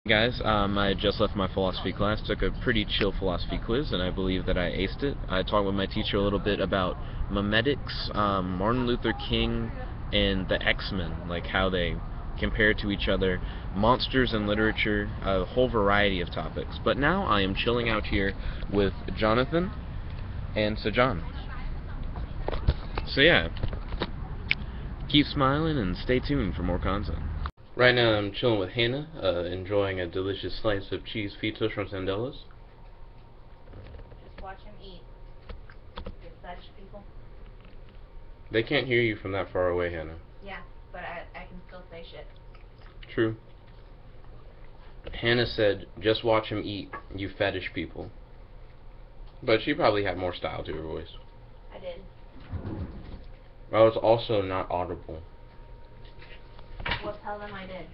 Guys, I just left my philosophy class, took a pretty chill philosophy quiz, and I believe that I aced it. I talked with my teacher a little bit about memetics, Martin Luther King, and the X-Men, like how they compare to each other, monsters in literature, a whole variety of topics. But now I am chilling out here with Jonathan and John. So yeah, keep smiling and stay tuned for more content. Right now I'm chilling with Hannah, enjoying a delicious slice of cheese pizza from Sandella's. Just watch him eat. Good fetish people. They can't hear you from that far away, Hannah. Yeah, but I can still say shit. True. Hannah said, just watch him eat, you fetish people. But she probably had more style to her voice. I did. I was also not audible. Well, tell them I did.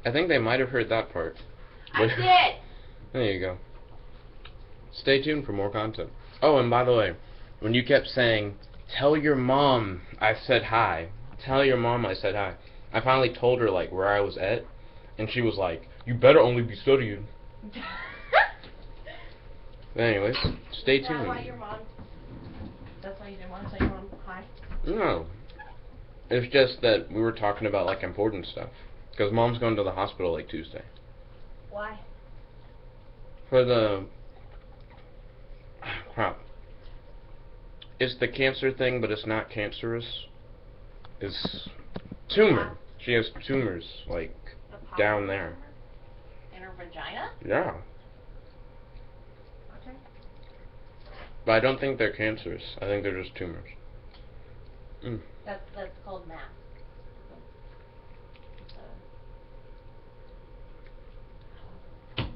I think they might have heard that part. I did! There you go. Stay tuned for more content. Oh, and by the way, when you kept saying, tell your mom I said hi. Tell your mom I said hi. I finally told her, like, where I was at, and she was like, you better only be studying. But anyways, stay tuned. That's why your mom... That's why you didn't want to tell your mom hi? No. It's just that we were talking about, like, important stuff. Because Mom's going to the hospital, like, Tuesday. Why? For the... crap. It's the cancer thing, but it's not cancerous. It's tumor. She has tumors, like, down there. In her vagina? Yeah. Okay. But I don't think they're cancerous. I think they're just tumors. Mm. That's called mass.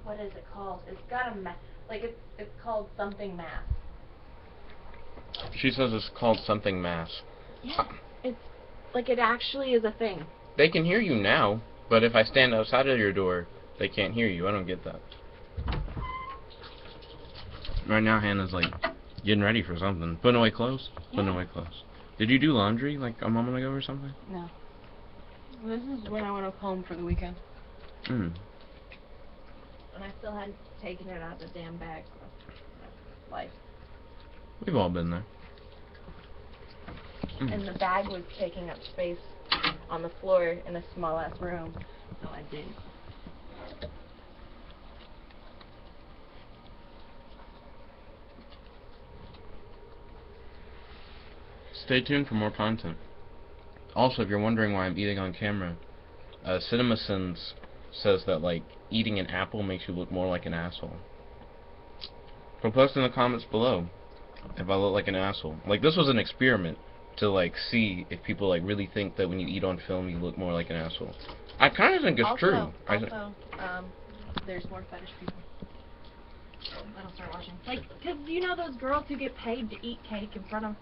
What is it called? It's got a mass. Like it's called something mass. She says it's called something mass. Yeah, it's like it actually is a thing. They can hear you now, but if I stand outside of your door, they can't hear you. I don't get that. Right now, Hannah's like getting ready for something. Putting away clothes. Yeah. Putting away clothes. Did you do laundry like a moment ago or something? No. This is when I went home for the weekend. Mm. And I still hadn't taken it out of the damn bag. Life. We've all been there. Mm. And the bag was taking up space on the floor in a small ass room, so I did. Stay tuned for more content. Also, if you're wondering why I'm eating on camera, CinemaSins says that, like, eating an apple makes you look more like an asshole. So post in the comments below if I look like an asshole. Like, this was an experiment to, like, see if people, like, really think that when you eat on film you look more like an asshole. I kind of think it's true. Also, there's more fetish people. That'll start watching. Like, cause you know those girls who get paid to eat cake in front of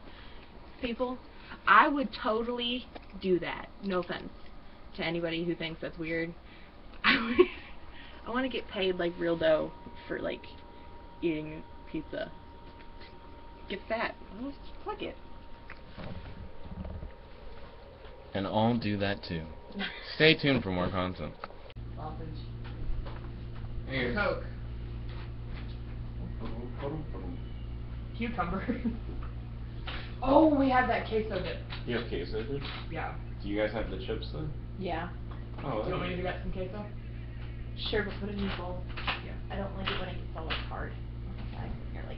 people? I would totally do that. No offense to anybody who thinks that's weird. I want to get paid like real dough for like eating pizza. Get fat. Oh, fuck it. And I'll do that too. Stay tuned for more content. Sausage. Here. Coke. Cucumber. Oh, we have that queso dip. You have queso, dude? Yeah. Do you guys have the chips then? Yeah. Oh, Do you want me to get some queso? Sure, but put it in a bowl. Yeah. I don't like it when it gets all like hard. You're like,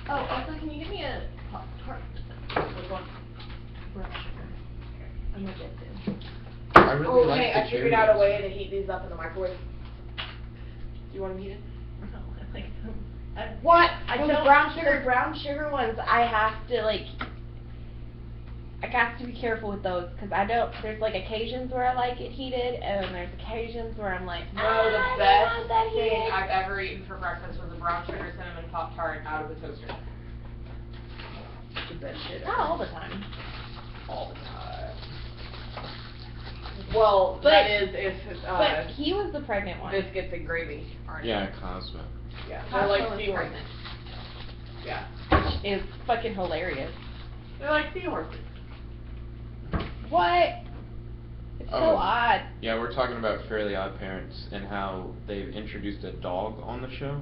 oh, also, can you give me a Pop-Tart? Which one? Brown sugar. I'm gonna get this. I really Oh, like hey, the I figured out a Cheerios. way to heat these up in the microwave. Do you want them heated? No, I like them. What? The brown sugar ones, I have to like, I got to be careful with those, because I don't, there's like occasions where I like it heated, and then there's occasions where I'm like, No, I the don't best want that thing heated. I've ever eaten for breakfast was a brown sugar cinnamon Pop-Tart out of the toaster. The best shit Not ever. all the time. All the time. Well, But- that is if But he was the pregnant one. biscuits and gravy aren't. Yeah, Cosmo. Yeah. Costco They're like was seahorses. pregnant. Yeah. Which is fucking hilarious. They're like seahorses. What? It's so odd. Yeah, we're talking about Fairly Odd Parents and how they've introduced a dog on the show.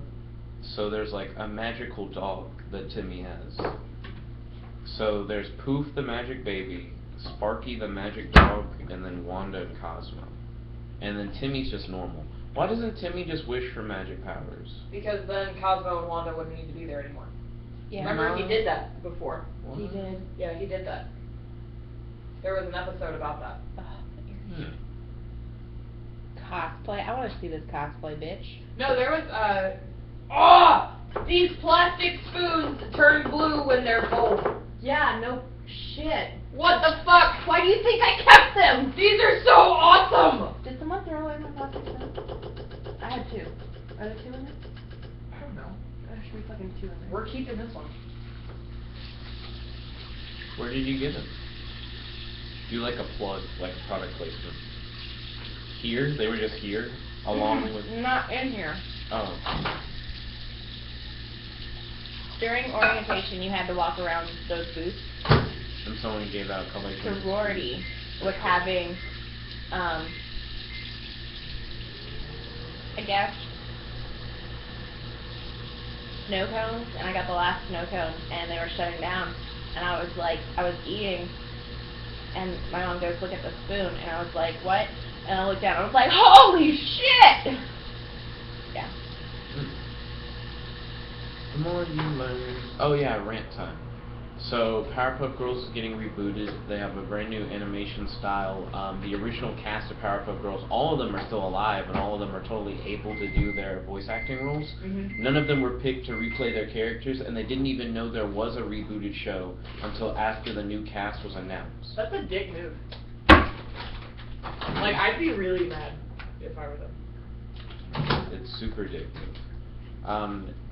So there's like a magical dog that Timmy has. So there's Poof the magic baby, Sparky the magic dog, and then Wanda and Cosmo. And then Timmy's just normal. Why doesn't Timmy just wish for magic powers? Because then Cosmo and Wanda wouldn't need to be there anymore. Yeah. Remember, he did that before. What? He did. Yeah, he did that. There was an episode about that. Cosplay. I want to see this cosplay, bitch. No, there was, these plastic spoons turn blue when they're full. Yeah, no shit. What the fuck? Why do you think I kept them? These are so awesome! Did someone throw away my plastic spoons? I had 2. Are there 2 in there? I don't know. There should be fucking 2 in there. We're keeping this one. Where did you get them? Do like a plug, like a product placement. Here? They were just here? Along with... Not in here. Oh. During orientation, you had to walk around those booths. And someone gave out collections. Sorority was having, I guess, snow cones, and I got the last snow cone, and they were shutting down, and I was like, I was eating, and my mom goes, look at the spoon, and I was like, what? And I looked down, and I was like, holy shit! Yeah. The more you learn... Oh yeah, rant time. So, Powerpuff Girls is getting rebooted. They have a brand new animation style. The original cast of Powerpuff Girls, all of them are still alive, and all of them are totally able to do their voice acting roles. Mm-hmm. None of them were picked to replay their characters, and they didn't even know there was a rebooted show until after the new cast was announced. That's a dick move. Like, I'd be really mad if I were them. It's super addictive.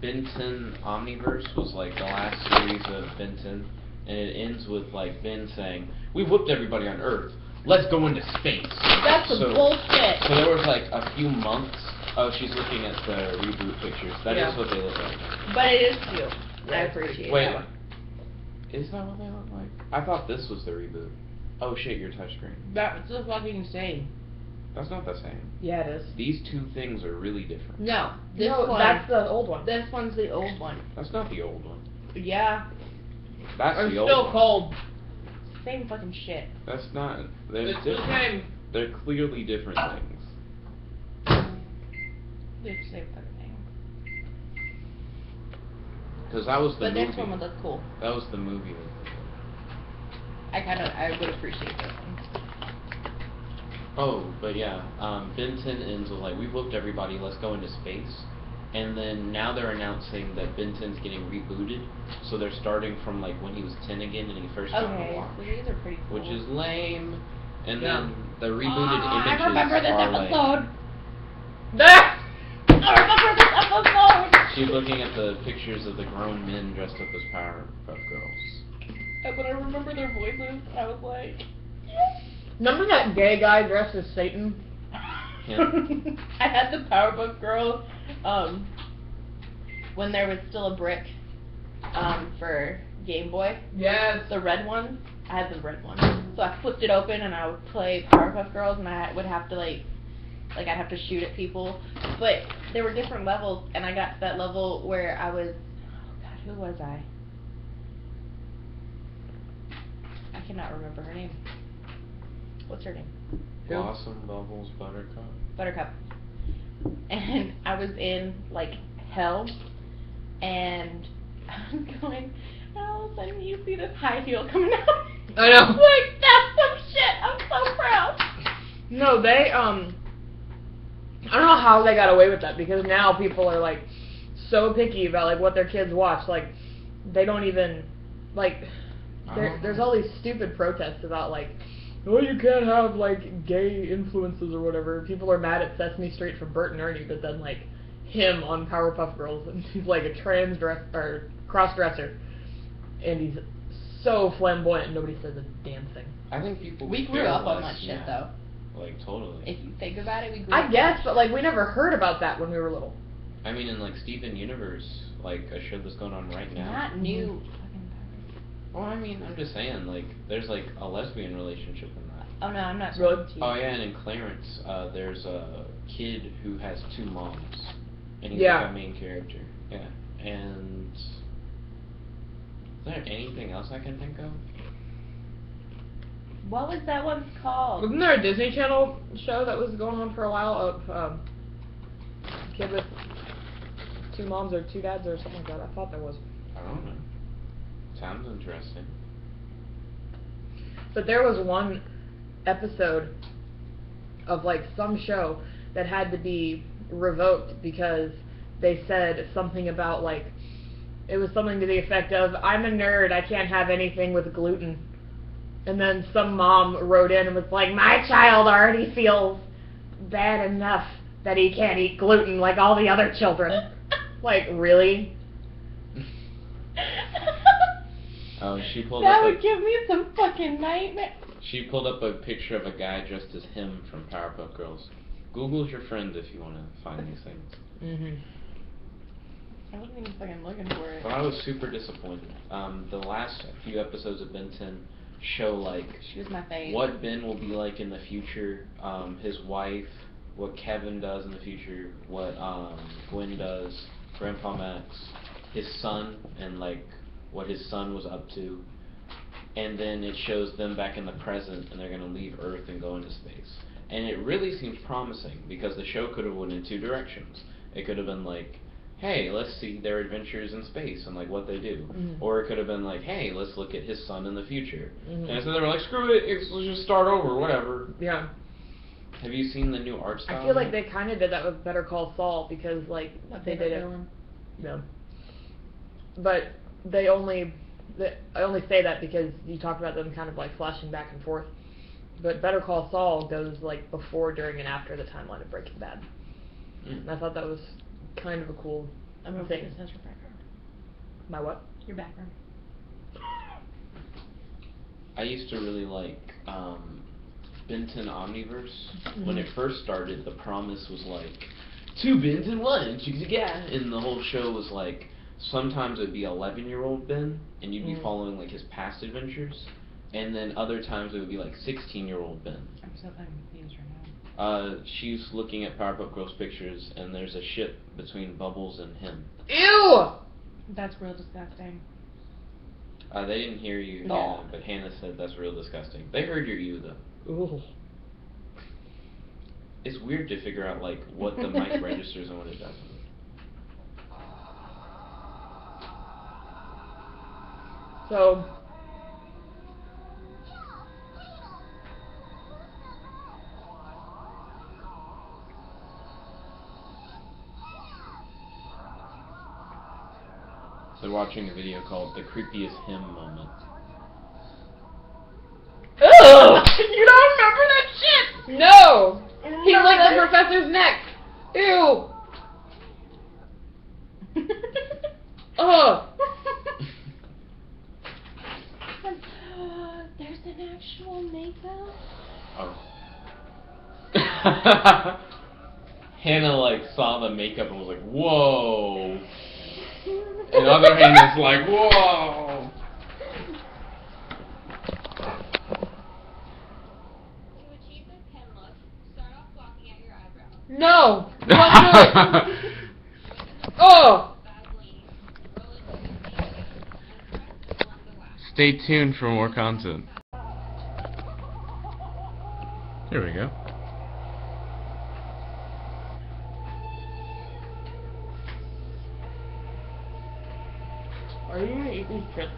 Ben 10 Omniverse was like the last series of Ben 10, and it ends with like Ben saying, "We've whooped everybody on Earth. Let's go into space." That's some bullshit. So there was like a few months. Oh, she's looking at the reboot pictures. That is what they look like. But it is cute. I appreciate Wait, that one. is that what they look like? I thought this was the reboot. Oh shit, your touchscreen. That's the fucking same. That's not the same. Yeah, it is. These two things are really different. No, this No, one. that's the old one. This one's the old one. That's not the old one. Yeah. That's I'm the old still one. cold. Same fucking shit. That's not. There's It's the same. They're clearly different things. They're the same fucking thing. Because that was the But movie. this one would look cool. That was the movie. I would appreciate this one. Oh, but yeah, Ben 10 ends with like, we've whooped everybody, let's go into space. And then now they're announcing that Ben 10's getting rebooted, so they're starting from like when he was 10 again and he first joined the Okay, watch. so these are pretty cool. Which is lame. And Yeah. then the rebooted images I remember this are like... episode. There! I remember this episode. She's looking at the pictures of the grown men dressed up as Powerpuff Girls. And when I remember their voices, I was like... Remember that gay guy dressed as Satan? Him? I had the Powerpuff Girls, when there was still a brick, for Game Boy. Yes. The red one. I had the red one. So I flipped it open and I would play Powerpuff Girls and I would have to like I'd have to shoot at people. But there were different levels and I got to that level where I was, oh god, who was I? I cannot remember her name. What's her name? Blossom, Bubbles, Buttercup. Buttercup. And I was in like hell and I was going and all of a sudden you see this high heel coming out. I know. Like, that's some shit. I'm so proud. No, they, I don't know how they got away with that, because now people are, like, so picky about, like, what their kids watch. Like, they don't even, like, there's all these stupid protests about, like, oh, you can't have, like, gay influences or whatever. People are mad at Sesame Street for Bert and Ernie, but then, like, him on Powerpuff Girls, and he's, like, a cross-dresser, and he's so flamboyant, nobody says a damn thing. I think people... We grew care up on less, that shit, yeah. though. Like, totally. If you think about it, we grew I up guess, on but, like, we never heard about that when we were little. I mean, in, like, Steven Universe, like, a show that's going on right now. Not new. Well, I mean, I'm just saying, like, there's, like, a lesbian relationship in that. Oh no, I'm not Really? speaking to you. Oh yeah, and in Clarence, there's a kid who has 2 moms, and he's Yeah. like a main character. Yeah, and is there anything else I can think of? What was that one called? Wasn't there a Disney Channel show that was going on for a while of a kid with 2 moms or 2 dads or something like that? I thought there was. I don't know. Sounds interesting. But there was one episode of like some show that had to be revoked because they said something about like, it was something to the effect of, I'm a nerd, I can't have anything with gluten. And then some mom wrote in and was like, my child already feels bad enough that he can't eat gluten like all the other children. Like, really? Oh, she pulled That up would give me some fucking nightmare. She pulled up a picture of a guy dressed as him from Powerpuff Girls. Google's your friend if you want to find these things. Mm-hmm. I wasn't even fucking looking for it. But I was super disappointed. The last few episodes of Ben 10 show like She was my fave. what Ben will be like in the future, his wife, what Kevin does in the future, what Gwen does, Grandpa Max, his son, and like what his son was up to. And then it shows them back in the present, and they're going to leave Earth and go into space. And it really seems promising, because the show could have went in 2 directions. It could have been like, hey, let's see their adventures in space and like what they do. Mm-hmm. Or it could have been like, hey, let's look at his son in the future. Mm-hmm. And so they were like, screw it, let's just start over, whatever. Yeah. Have you seen the new art style? I feel like they kind of did that with Better Call Saul because like they did it. Yeah. But I only say that because you talked about them kind of like flashing back and forth. But Better Call Saul goes like before, during, and after the timeline of Breaking Bad. And I thought that was kind of a cool thing. This has your background. My what? Your background. I used to really like Ben 10 Omniverse. Mm-hmm. When it first started, the promise was like 2 Bens in 1, and the whole show was like sometimes it'd be 11-year-old Ben, and you'd be following like his past adventures, and then other times it would be like 16-year-old Ben. I'm so fucking confused right now. She's looking at Powerpuff Girls pictures, and there's a ship between Bubbles and him. Ew! That's real disgusting. They didn't hear you, No. Hannah, but Hannah said that's real disgusting. They heard your you though. Ooh. It's weird to figure out like what the mic registers and what it doesn't. So They're watching a video called The Creepiest Him Moment. ugh! You don't remember that shit? No! He licked the professor's neck! Ew! Ugh! There's an actual makeup? Oh. Hannah like saw the makeup and was like, whoa! And other Hannah's like, whoa! To achieve this pen look, start off blocking out your eyebrows. No! Don't do it! Oh! Badly, roll it to the face, and press along the wax. Stay tuned for more content. There we go. Are you gonna eat these chips?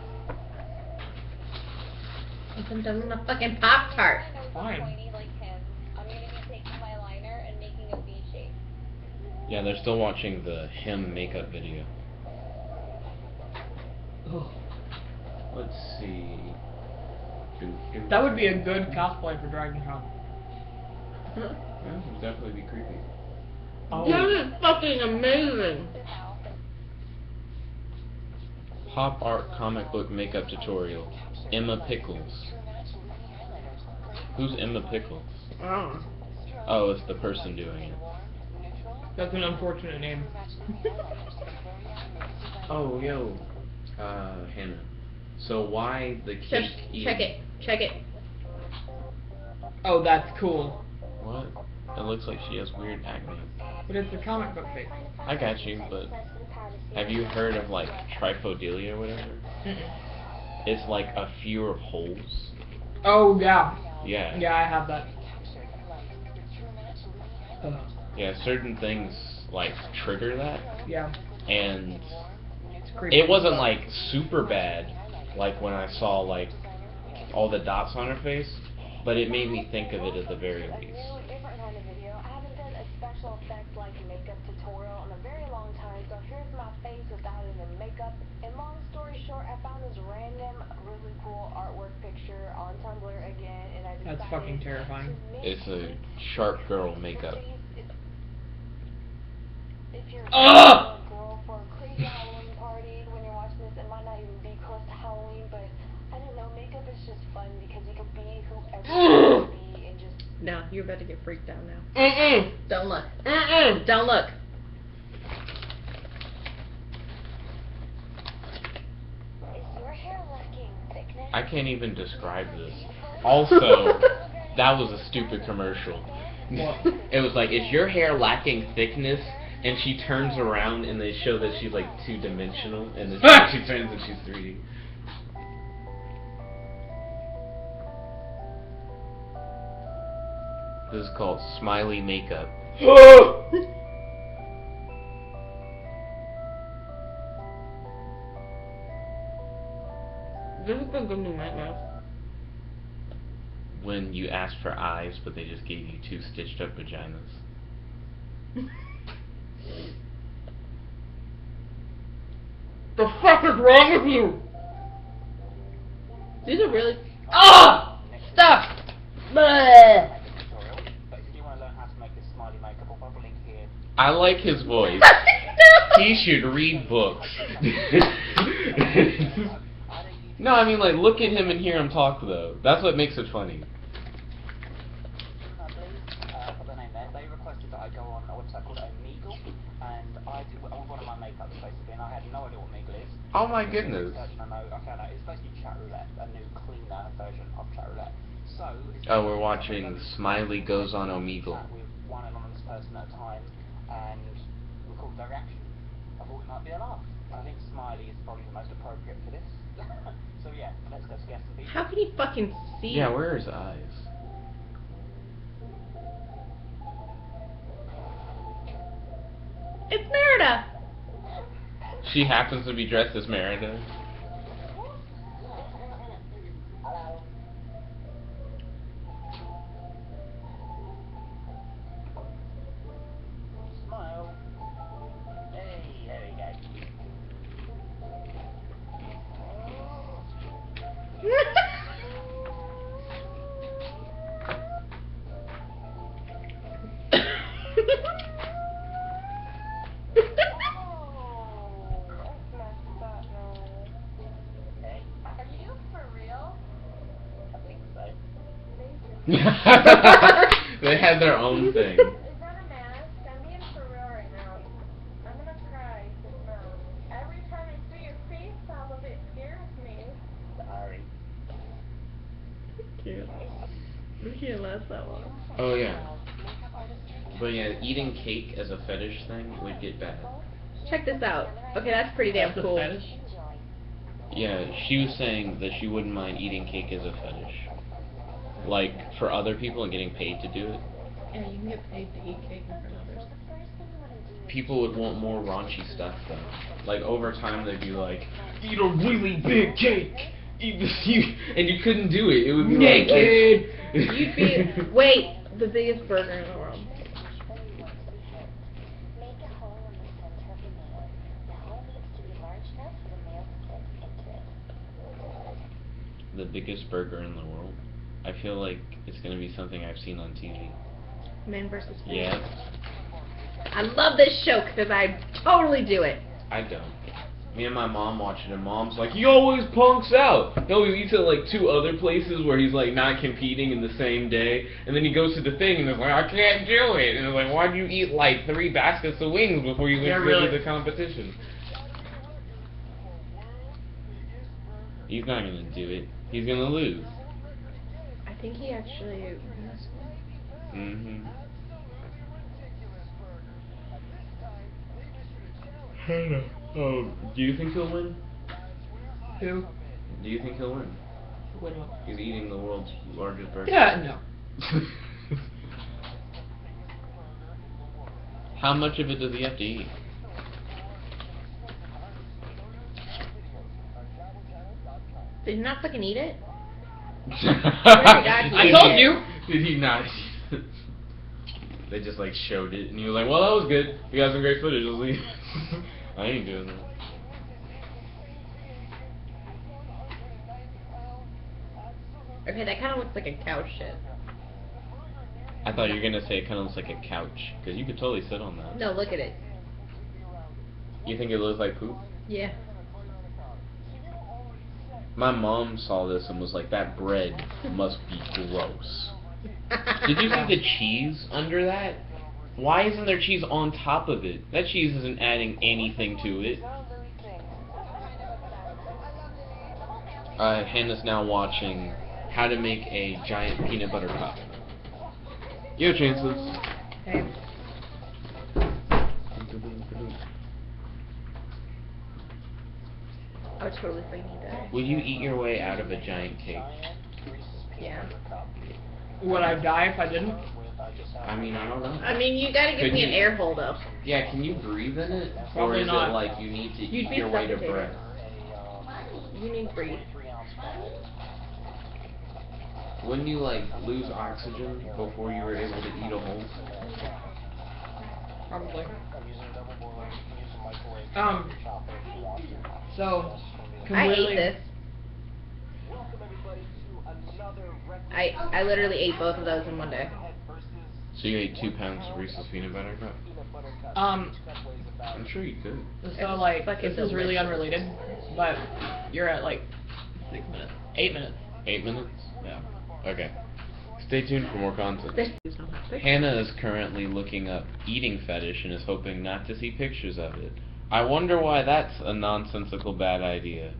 I'm done a fucking Pop-Tart. I know Fine. pointy like him. I'm gonna be taking my liner and making a V shape. Yeah, they're still watching the him makeup video. Oh. Let's see. That would be a good cosplay for Dragon Con. Yeah, it would definitely be creepy. Oh. That is fucking amazing! Pop art comic book makeup tutorial. Emma Pickles. Who's Emma Pickles? Oh. Oh, it's the person doing it. That's an unfortunate name. Oh, yo. Hannah. So why the cake eating? Check it. Oh, that's cool. What? It looks like she has weird acne. But it's a comic book face. I got you, but have you heard of like triphodelia or whatever? Mm-mm. It's like a fewer holes. Oh, yeah. Yeah. Yeah, I have that. Yeah, certain things like trigger that, Yeah. and It's creepy. it wasn't like super bad, like when I saw like all the dots on her face, but it made me think of it at the very least. Different kind of video. I haven't done a special effect like makeup tutorial in a very long time, so here's my face without any makeup. And long story short, I found this random, really cool artwork picture on Tumblr again, and I decided That's fucking terrifying. to make It's a sharp girl makeup. If you're Ugh! a girl for a crazy Halloween party, when you're watching this, it might not even be close to Halloween, but I don't know, makeup is just fun because you can be whoever you want to be and just... No, you're about to get freaked out now. Mm-mm. Don't look. Mm-mm. Don't look. Is your hair lacking thickness? I can't even describe this. Also, that was a stupid commercial. It was like, is your hair lacking thickness? And she turns around and they show that she's like 2-dimensional, and then she turns and she's 3D. This is called smiley makeup. This is a good new nightmare. When you asked for eyes, but they just gave you 2 stitched up vaginas. The fuck is wrong with you? These are really. Ah! Stop! Bleh. But if you want to learn how to make this smiley makeup, I'll pop a link here. I like his voice. He should read books. No, I mean, like, look at him and hear him talk, though. That's what makes it funny. Put their name there. They requested that I go on a website called Omegle, and I did one of my makeups basically, and I had no idea what Omegle is. Oh my goodness. I found out it's basically chat roulette, a new cleaner version of chat roulette. So Oh, we're watching Smiley Goes on Omegle. Chat with one anonymous person at a time and record their reaction. I thought it might be a laugh. I think Smiley is probably the most appropriate for this. So yeah, let's go guess some people. How can you fucking see? Yeah, where are his eyes? It's Merida. She happens to be dressed as Merida. Hello. Smile. Hey, there we go. Hey, Are you for real? I think so. They had their own thing. Is that a mask? I'm being for real right now. I'm gonna cry. Every time I see your face, all of it scares me. Sorry. Cute. We can't last that long. Oh, yeah. But yeah, eating cake as a fetish thing would get bad. Check this out. Okay, that's pretty damn That's a cool. fetish? Yeah, she was saying that she wouldn't mind eating cake as a fetish. Like, for other people and getting paid to do it. Yeah, you can get paid to eat cake in front of others. People would want more raunchy stuff, though. Like, over time, they'd be like, eat a really big cake! Eat this, and you couldn't do it. It would be Naked! You'd be. Wait, the biggest burger in the world. Make a hole in the center of the nail. The hole needs to be large enough for the nail to fit into it. The biggest burger in the world. I feel like it's gonna be something I've seen on TV. Man versus Food. Yeah, I love this show because I totally do it. I don't. Me and my mom watch it, and Mom's like, he always punks out. He always eats at like 2 other places where he's like not competing in the same day, and then he goes to the thing and is like, I can't do it. And it's like, why'd you eat like 3 baskets of wings before you went Yeah, to really. the competition? He's not gonna do it. He's gonna lose. I think he actually Mm-hmm. Do you think he'll win? Who? Do you think he'll win? Win what? He's eating the world's largest burger. Yeah, no. How much of it does he have to eat? Did you not fucking eat it? I told you. Did he not? They just like showed it, and he was like, "Well, that was good. You got some great footage. Let's leave." I ain't doing that. Okay, that kind of looks like a couch shit. I thought you were gonna say it kind of looks like a couch, because you could totally sit on that. No, look at it. You think it looks like poop? Yeah. My mom saw this and was like, "That bread must be gross." Did you see the cheese under that? Why isn't there cheese on top of it? That cheese isn't adding anything to it. Hannah's now watching how to make a giant peanut butter cup. You have chances. Okay. I would totally fucking die. Will you eat your way out of a giant cake? Yeah. Would I die if I didn't? I mean, I don't know. I mean, you gotta give Could me you- an air hole though. Yeah, can you breathe in it? Or Probably is not. it like you need to You'd eat be your way to suffocated. breath? You need to breathe. Wouldn't you like lose oxygen before you were able to eat a whole? Probably. So, I completely. ate this. I literally ate both of those in one day. So you ate 2 pounds of Reese's peanut butter cup? I'm sure you could. So like, Fucking this is really delicious. unrelated, but you're at like 6 minutes, 8 minutes. 8 minutes? Yeah. Okay. Stay tuned for more content. There's no plastic. Hannah is currently looking up eating fetish and is hoping not to see pictures of it. I wonder why that's a nonsensical bad idea.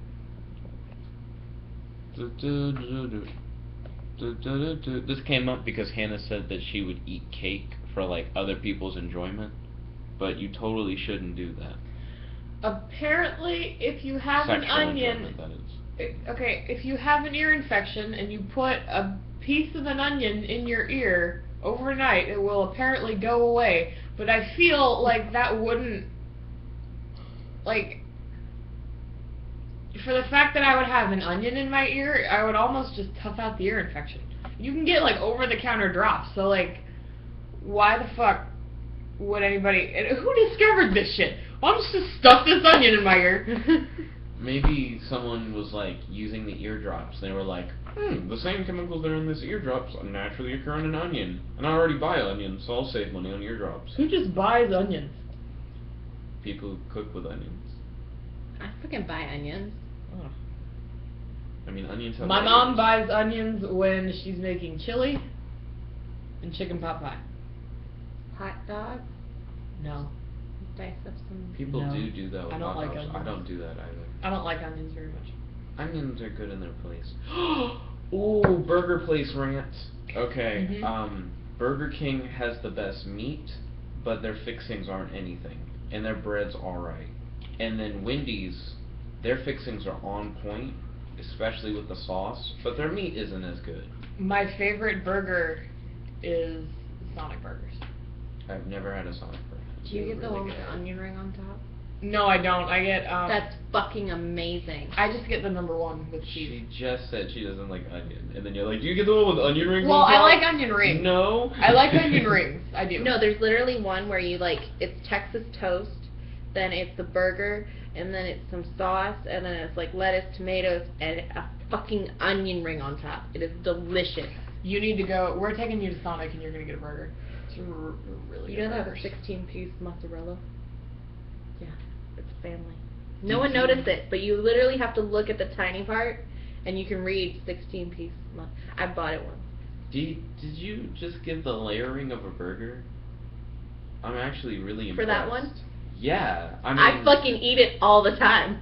This came up because Hannah said that she would eat cake for like other people's enjoyment, but you totally shouldn't do that. Apparently, if you have an Sexual onion, enjoyment, that is. okay, if you have an ear infection and you put a piece of an onion in your ear overnight, it will apparently go away. But I feel like that wouldn't, like, for the fact that I would have an onion in my ear, I would almost just tough out the ear infection. You can get, like, over-the-counter drops, so, like, why the fuck would anybody, and who discovered this shit? Why don't you just stuff this onion in my ear? Maybe someone was like using the eardrops. They were like, the same chemicals that are in this eardrops naturally occur in an onion. And I already buy onions, so I'll save money on eardrops. Who just buys onions? People who cook with onions. I fucking buy onions. I mean, onions have My mom layers. buys onions when she's making chili and chicken pot pie. Hot dog. No, Dice up some. People No. do that with I don't hot like dogs. I onions. don't do that either. I don't like onions very much. Onions are good in their place. Ooh, burger place rant. Okay, Mhm. Burger King has the best meat, but their fixings aren't anything, and their bread's alright. And then Wendy's, their fixings are on point, especially with the sauce, but their meat isn't as good. My favorite burger is Sonic Burgers. I've never had a Sonic burger. Do you get the Really one with good. the onion ring on top? No, I don't. I get That's fucking amazing. I just get the #1 with cheese. She just said she doesn't like onion, and then you're like, do you get the one with onion rings Well, on I top? like onion rings. No. I like onion rings. I do. No, there's literally one where you like, it's Texas toast, then it's the burger, and then it's some sauce, and then it's like lettuce, tomatoes, and a fucking onion ring on top. It is delicious. You need to go. We're taking you to Sonic, and you're gonna get a burger. It's really You good. know that burgers. 16-piece mozzarella? Yeah, it's family. Did No one you- noticed it, but you literally have to look at the tiny part, and you can read 16-piece. I bought it once. Did you just give the layering of a burger? I'm actually really For impressed. that one? Yeah, I mean, I fucking eat it all the time.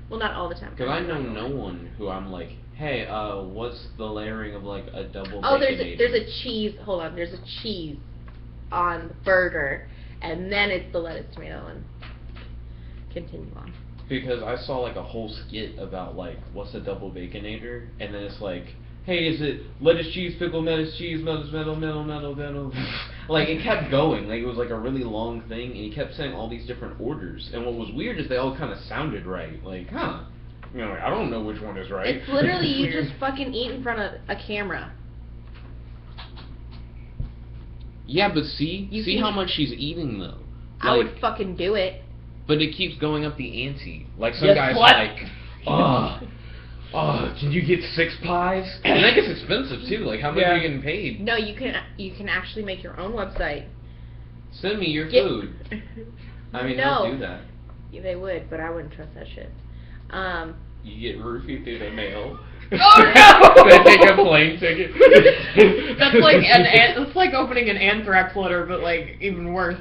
Well, not all the time. because I know no one who I'm like, hey, what's the layering of like a double Oh, there's baconator? a cheese. Hold on, there's a cheese on the burger, and then it's the lettuce, tomato, and continue on. Because I saw like a whole skit about like what's a double baconator, and then it's like, hey, is it lettuce, cheese, pickle, lettuce, cheese, lettuce, metal. Like it kept going, like it was like a really long thing, and he kept saying all these different orders. And what was weird is they all kind of sounded right. Like, huh? You know, like, I don't know which one is right. It's literally you just fucking eat in front of a camera. Yeah, but see You can- how much she's eating though. I Like, would fucking do it. but it keeps going up the ante. Like some Guess guy's what? like, can you get 6 pies? And that gets expensive too. Like how much Yeah. are you getting paid? No, you can actually make your own website. Send me your Get- food. I mean, No. they'll do that. Yeah, they would, but I wouldn't trust that shit. You get roofied through the mail. Oh, no! They take a plane ticket. That's like it's like opening an anthrax letter, but like even worse.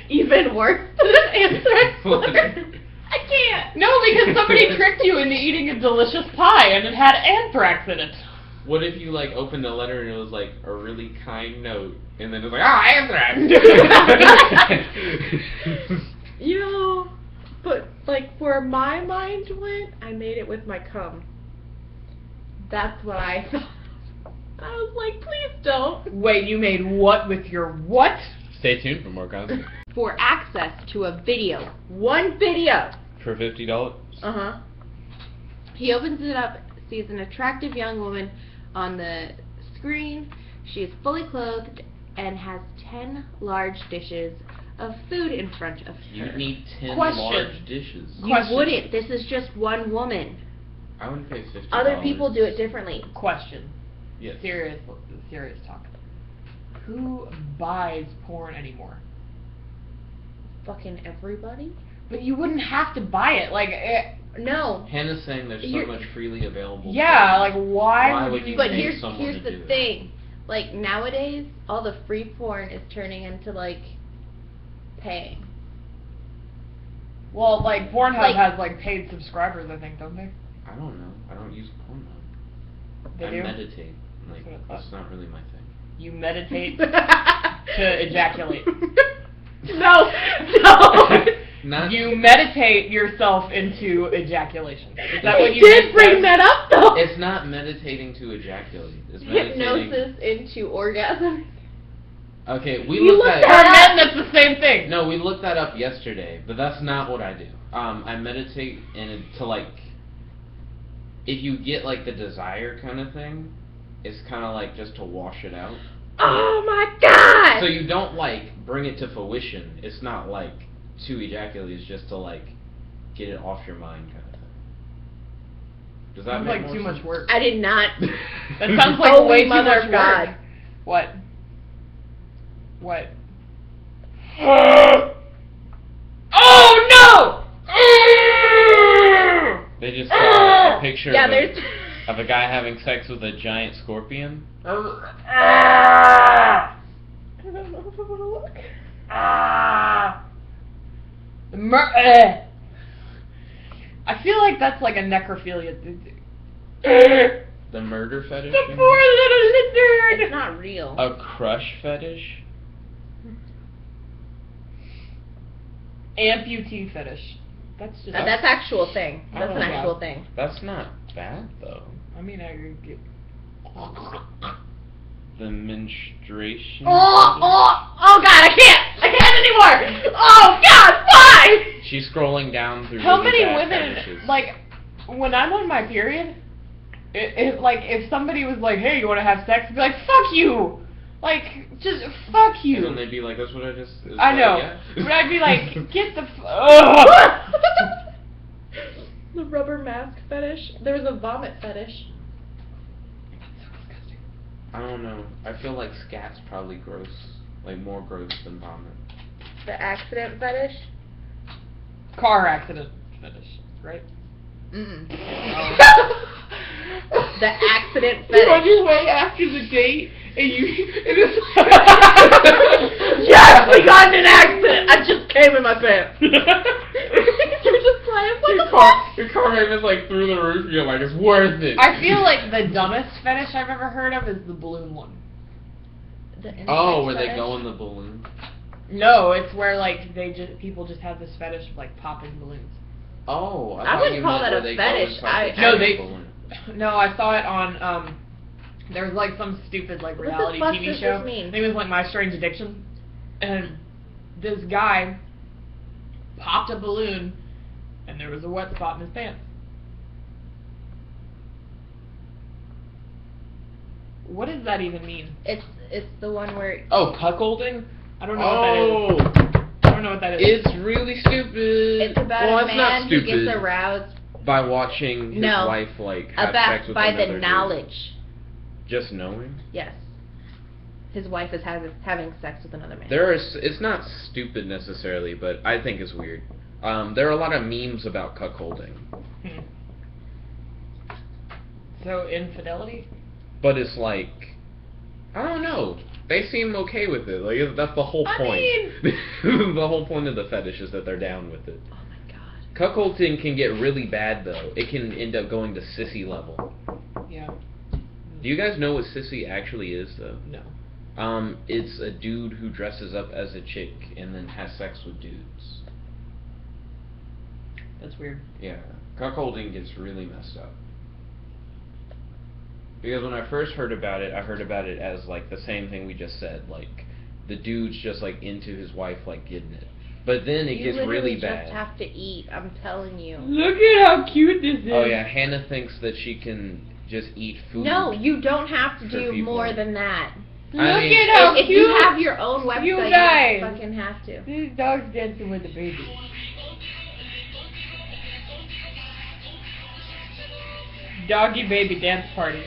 Even worse than an anthrax letter. I can't. No, because somebody tricked you into eating a delicious pie and it had anthrax in it. What if you like opened a letter and it was like a really kind note, and then it was like, anthrax. You know, but like where my mind went, I made it with my cum. That's what I thought. I was like, please don't. Wait, you made what with your what? Stay tuned for more content. For access to a video, one video. For $50. Uh-huh. He opens it up, sees an attractive young woman on the screen. She is fully clothed and has 10 large dishes of food in front of her. You need 10 Question. large dishes. You Question. wouldn't. This is just one woman. I wouldn't pay $50. Other people do it differently. Question. Yes. Serious talk. Who buys porn anymore? Fucking everybody? But you wouldn't have to buy it. Like, No. Hannah's saying there's so You're- much freely available. yeah, porn. like why, Why would would you? you But pay here's someone here's to the do that? thing. Like nowadays, all the free porn is turning into like paying. Well, like Pornhub Like- has like paid subscribers, I think, don't they? I don't know. I don't use Pornhub. They I do. meditate. Like, That's what I that's thought. not really my thing. You meditate to ejaculate. No. Not You meditate yourself into ejaculation. Is that what He you did just bring said? that up though. It's not meditating to ejaculate. It's meditating. Hypnosis into orgasm. Okay, we You looked looked at. For men, that's the same thing. No, we looked that up yesterday, but that's not what I do. I meditate and to like, if you get like the desire kind of thing, it's kind of like just to wash it out. Oh my god! So you don't like bring it to fruition. It's not like to ejaculate. It's just to like get it off your mind kind of thing. Does that Sounds make like more too sense? much work. I did not. That sounds like Holy way too Mother much of work. God. What? What? Oh no! They just saw a picture Yeah, of, there's. of a guy having sex with a giant scorpion. I don't know if I want to look. I feel like that's like a necrophilia. The murder fetish. The you mean? poor little lizard. It's not real. A crush fetish. Amputee fetish. That's just. That's actual thing. That's an Oh, actual God. thing. That's not bad though. I mean, I get. The menstruation. Oh God, I can't anymore. Oh God, why? She's scrolling down through. How really many bad women fetishes. like when I'm on my period? Like if somebody was like, "Hey, you want to have sex?" I'd be like, "Fuck you!" Like just fuck And you. then they'd be like, "That's what I just." I know, Yeah. but I'd be like, "Get the." Ugh. The rubber mask fetish. There was a vomit fetish. I don't know. I feel like scat's probably gross, like more gross than vomit. The accident fetish. Car accident fetish, right? Mm. Oh. The accident You're on fetish. your way after the date, and you. Yes, we got in an accident. I just came in my pants. You're just playing. What the your car payment's like through the roof. You're like, it's worth it. I feel like the dumbest fetish I've ever heard of is the balloon one. Oh, where they go in the balloon. No, it's where like people just have this fetish of like popping balloons. Oh, I thought wouldn't you call meant that where a they go fetish. inside the No, giant they- balloon. No, I saw it on there was like some stupid like What the reality fuck TV does show. this mean? I think it was like My Strange Addiction, and this guy popped a balloon, and there was a wet spot in his pants. What does that even mean? It's the one where Oh, cuckolding? I don't know what that is. I don't know what that is. It's really stupid. it's about well, a it's not man who stupid. gets aroused By watching his No. wife like have sex about with by another the dude. knowledge. Just knowing. Yes. His wife is having sex with another man. It's not stupid necessarily, but I think it's weird. There are a lot of memes about cuckolding, So infidelity? but it's like, I don't know. They seem okay with it. Like that's the whole I point. mean- The whole point of the fetish is that they're down with it. Oh my god. Cuckolding can get really bad though. It can end up going to sissy level. Yeah. Do you guys know what sissy actually is though? No. It's a dude who dresses up as a chick and then has sex with dudes. That's weird. Yeah, cuckolding gets really messed up. Because when I first heard about it, I heard about it as like the same thing we just said, like the dude's just like into his wife, like getting it. But then it You gets literally really bad. just have to eat. I'm telling you. Look at how cute this is. Oh yeah, Hannah thinks that she can just eat food. No, you don't have to For do people. more than that. Look I mean- at how If cute. you have your own website, you you guys. don't fucking have to. This dog's dancing with the baby. Doggy baby dance party.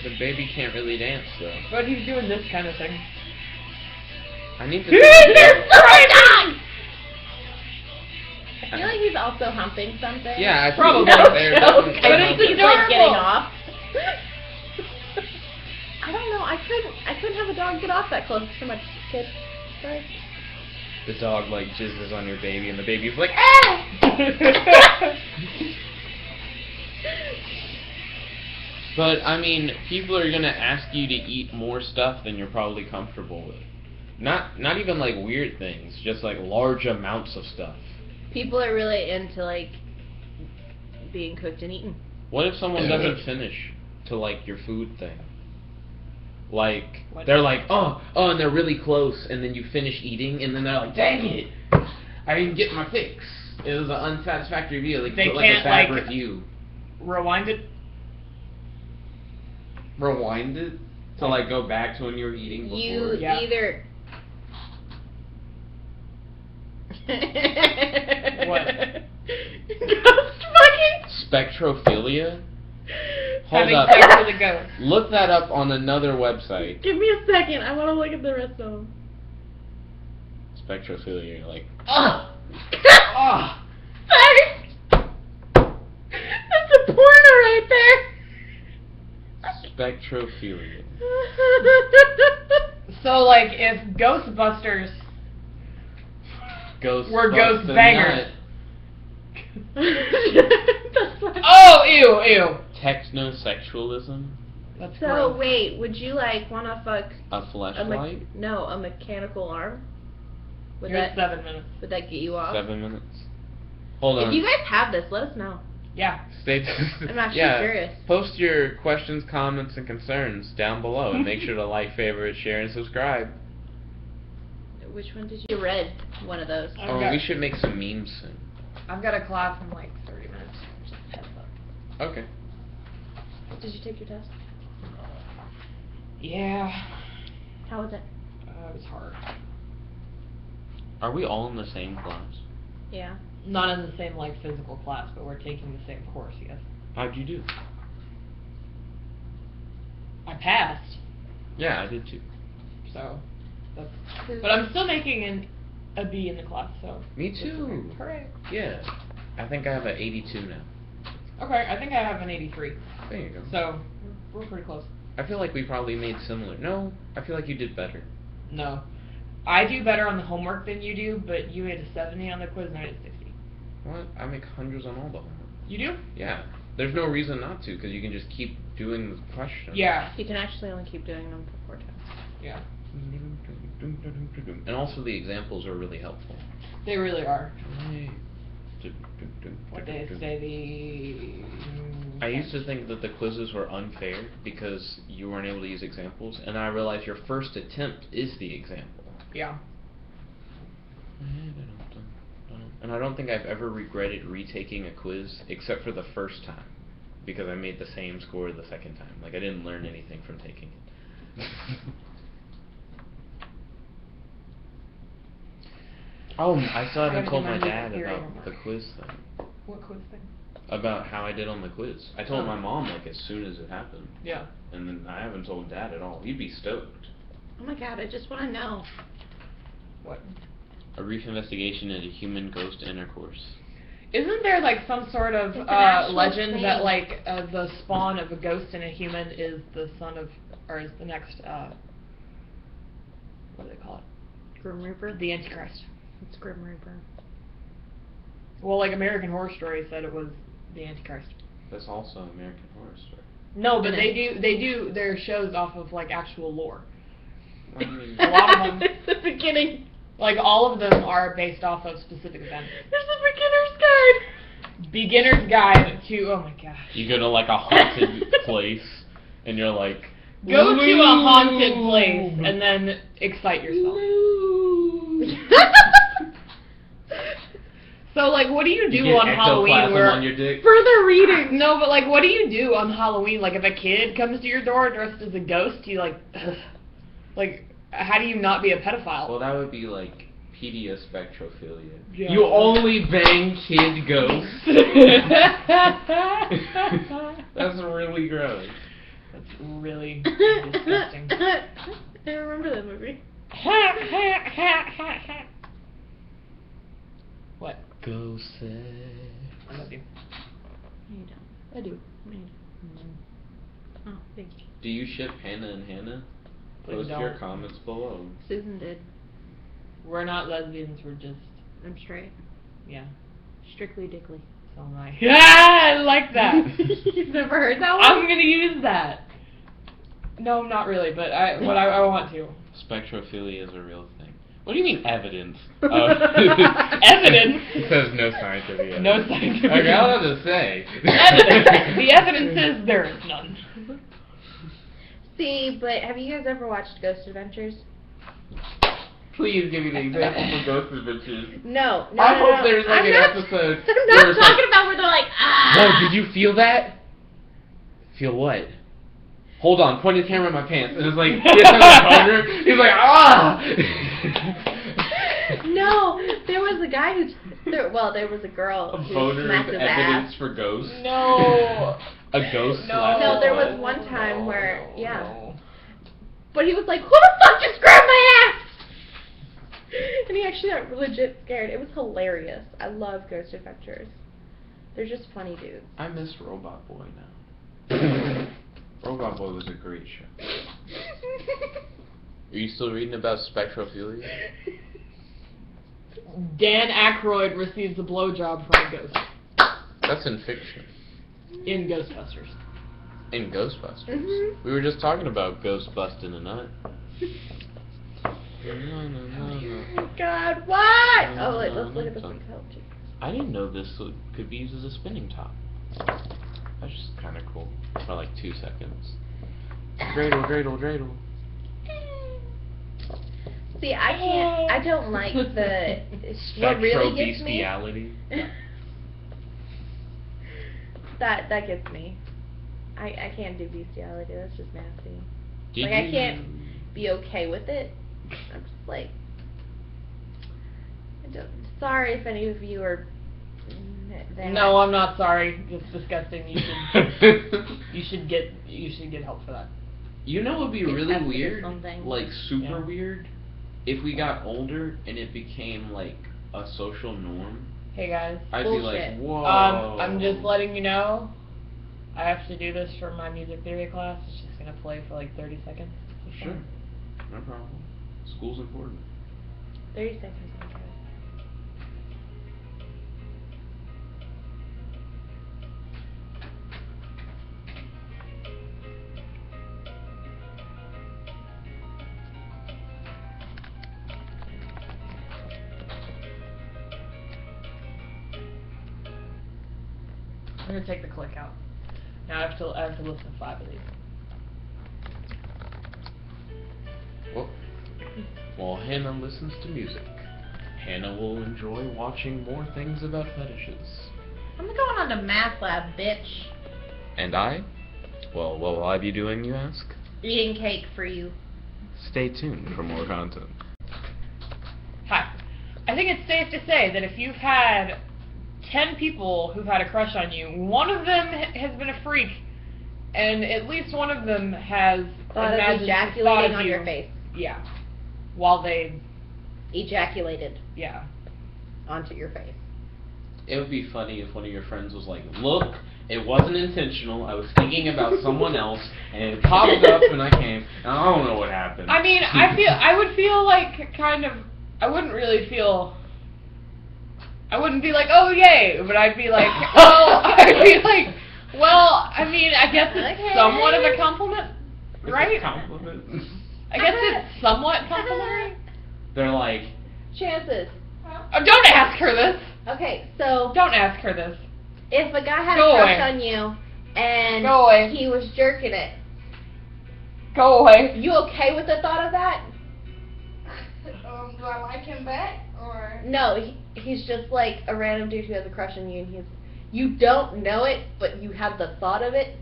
The baby can't really dance though. But he's doing this kind of thing. I need to. There's so many dogs! I feel like he's also humping something. Yeah, I think Probably. he's No there. joke. That's- I But think it's he's like getting adorable. off. I don't know. I couldn't have a dog get off that close to my kid. Sorry. The dog like jizzes on your baby, and the baby's like, ah! But I mean, people are gonna ask you to eat more stuff than you're probably comfortable with. Not even like weird things, just like large amounts of stuff. People are really into like being cooked and eaten. What if someone doesn't finish to like your food thing? Like What? they're like, oh, and they're really close, and then you finish eating, and then they're like, dang it, I didn't get my fix. It was an unsatisfactory meal. Like, They put like a can't, bad like- review. Rewind it. Rewind it to like go back to when you were eating before. You Yeah. either. What? Ghost fucking. Spectrophilia? Hold Having up. sex with a ghost. Look that up on another website. Give me a second. I want to look at the rest of them. Spectrophilia. You're like, Ah! Sorry. That's a porno right there. spectrophilia. So, like, if Ghostbusters Ghost. were ghost the bangers. That's what- Oh, ew. Technosexualism. That's So gross. wait, would you like want to fuck A a fleshlight. no, a mechanical arm? Would Here's that 7 minutes. would that get you off? 7 minutes. Hold on. If you guys have this, let us know. Yeah. Stay I'm actually yeah, curious. Post your questions, comments, and concerns down below, and make sure to like, favorite, share, and subscribe. Which one did you read? One of those. I've Oh, got- we should make some memes soon. I've got a class in like 30 minutes. Just heads up. Okay. Did you take your test? Yeah. How was it? It was hard. Are we all in the same class? Yeah. Not in the same like physical class, but we're taking the same course, yes. How'd you do? I passed, Yeah, I did too. so that's. But I'm still making a B in the class, so. Me too. Hooray. Yeah. I think I have an 82 now. Okay, I think I have an 83. There you go. So we're pretty close. I feel like we probably made similar. No, I feel like you did better. No. I do better on the homework than you do, but you had a 70 on the quiz and I had a 60. What? I make hundreds on all the homework. You do? Yeah. There's no reason not to, because you can just keep doing the questions. Yeah. You can actually only keep doing them for 4 times. Yeah. And also the examples are really helpful. They really are. What they say I used to think that the quizzes were unfair because you weren't able to use examples, and I realized your first attempt is the example. Yeah. And I don't think I've ever regretted retaking a quiz except for the first time, because I made the same score the second time. Like, I didn't learn anything from taking it. Oh, I still haven't told my dad about the quiz thing. What quiz thing? About how I did on the quiz. I told my mom, like, as soon as it happened. Yeah. And then I haven't told Dad at all. He'd be stoked. Oh my god, I just want to know. What? A brief investigation into human ghost intercourse. Isn't there like some sort of It's an actual legend thing. that like the spawn of a ghost and a human is the son of, or is the next, what do they call it? Grim Reaper? The Antichrist. It's Grim Reaper. Well, like American Horror Story said it was the Antichrist. That's also an American Horror Story. No, but they do their shows off of like actual lore. A lot of them. It's the beginning. Like all of them are based off of specific events. There's a beginner's guide. Beginner's guide to, oh my gosh. You go to like a haunted place, and you're like, Go to a haunted place and then excite yourself. So like, what do you do get on Halloween? ectoplasm Where on your dick. Further reading. No, but like, what do you do on Halloween? Like, if a kid comes to your door dressed as a ghost, you like, how do you not be a pedophile? Well, that would be like pediospectrophilia. Yeah. You only bang kid ghosts. That's really gross. That's really disgusting. I remember that movie. What? Go say. I love you. No, you don't. I do. Oh, thank you. Do you ship Hannah and Hannah? Please Post don't. your comments below. Susan did. We're not lesbians. We're just, I'm straight. yeah. Strictly dickly. So am I. Yeah, I like that. You've never heard that one? I'm gonna use that. No, not really, but I want to. Spectrophilia is a real thing. What do you mean evidence? Evidence? It says no scientific evidence. No scientific Okay, I don't have to say. Evidence. The evidence is there is none. See, but have you guys ever watched Ghost Adventures? Please give me the example of Ghost Adventures. No. I hope there's like I'm an not, episode. I'm where not it's talking like, about where they're like, ah! whoa, did you feel that? Feel what? Hold on, point the camera in my pants. And it's like, he's like, ah! No, there was a guy there was a girl A who boner smacked is his evidence ass. for ghosts. No. A ghost No. slapped No, his there butt. was one time where, yeah. No. But he was like, who the fuck just grabbed my ass? And he actually got legit scared. It was hilarious. I love Ghost Adventures. They're just funny dudes. I miss Robot Boy now. Robot Boy was a great show. Are you still reading about spectrophilia? Dan Aykroyd receives a blowjob from a ghost That's in fiction. in Ghostbusters. In Ghostbusters. Mhm. We were just talking about ghost busting a nut. Oh God, what? Oh, wait, let's look at this one. I didn't know this could be used as a spinning top. That's just kind of cool. For like 2 seconds. Dreidel, dreidel, dreidel. See, I don't like the, what really gets me, Spectro-bestiality. that gets me. I can't do bestiality, that's just nasty. Did Like, I you- can't be okay with it. I'm just like, sorry if any of you are there. No, I'm not sorry. It's disgusting. You should get help for that. You know what would be Get really tested or weird? something. Like super Yeah. weird? If we got older and it became like a social norm. Hey guys. I'd be Bullshit. like, whoa. I'm just letting you know. I have to do this for my music theory class. It's just gonna play for like 30 seconds. It's Sure. fine. No problem. School's important. 30 seconds. Okay. I'm gonna take the click out. Now I have to listen to 5 of these. Well, while Hannah listens to music, Hannah will enjoy watching more things about fetishes. I'm going on to math lab, bitch. And I? Well, what will I be doing, you ask? Eating cake for you. Stay tuned for more content. Hi. I think it's safe to say that if you've had 10 people who've had a crush on you, one of them has been a freak, and at least one of them has Thought of ejaculating thought of on you. your face. Yeah. While they... Ejaculated Yeah. onto your face. It would be funny if one of your friends was like, look, it wasn't intentional, I was thinking about someone else, and it popped up when I came, and I don't know what happened. I mean, I would feel like kind of... I wouldn't really feel... I wouldn't be like, oh yay, but I'd be like, well, I'd be like, well, I mean, I guess it's Okay. somewhat of a compliment, It's a right? compliment. I guess it's somewhat complimentary. They're like, Chances. Oh, don't ask her this. Okay, so Don't ask her this. if a guy had Go a crush away. on you and Go away. he was jerking it, Go away. you okay with the thought of that? Do I like him back or? No, he's just like a random dude who has a crush on you, and you don't know it, but you have the thought of it.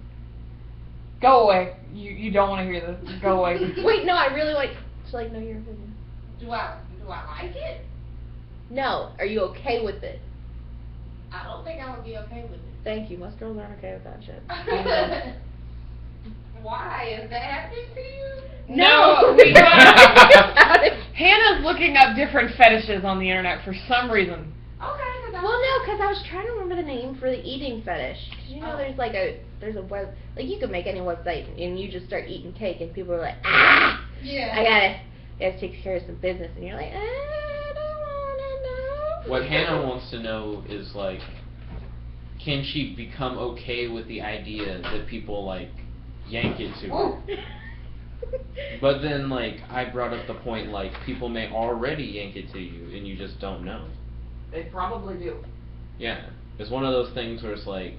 Go away. You don't want to hear this. Go away. Wait, no, I really want to like know your opinion. Do I like it? No, are you okay with it? I don't think I would be okay with it. Thank you. Most girls aren't okay with that shit. Why? Is that happening to you? No, we Hannah's looking up different fetishes on the internet for some reason. Okay. Well, no, because I was trying to remember the name for the eating fetish. Because you know, there's a web, like you could make any website and you just start eating cake and people are like, ah, Yeah. I gotta take care of some business, and you're like, I don't wanna know. what Hannah wants to know is like, can she become okay with the idea that people like yank it to her? But then like I brought up the point like people may already yank it to you and you just don't know. They probably do. Yeah, it's one of those things where it's like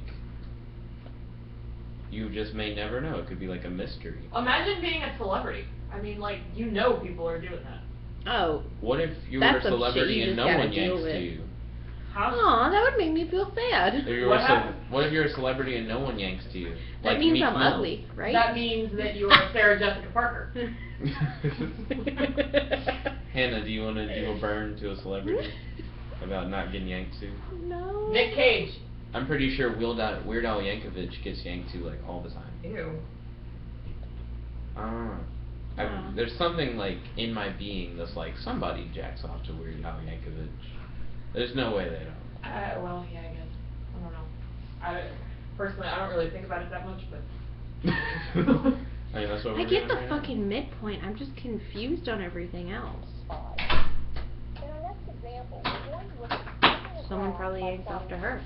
you just may never know. It could be like a mystery. Imagine being a celebrity. I mean, like, you know people are doing that. Oh. What if you were a That's some shit celebrity you and just no gotta one deal yanks with. to you? Aw, that would make me feel sad. If you were What happened? what if you're a celebrity and no one yanks to you? That Like means Meek I'm Mill. ugly, right? That means that you are Sarah Jessica Parker. Hannah, do you want to do a burn to a celebrity about not getting yanked to? No. Nick Cage. I'm pretty sure Weird Al Yankovic gets yanked to like all the time. Ew. I don't know. Wow. There's something like in my being that's like somebody jacks off to Weird Al Yankovic. There's no way they don't. Well, yeah, I guess. I don't know. Personally, I don't really think about it that much, but... I mean, that's what I we're get doing the right now. fucking midpoint. I'm just confused on everything else. In our next example, we're going to look at Someone probably yanked off to her.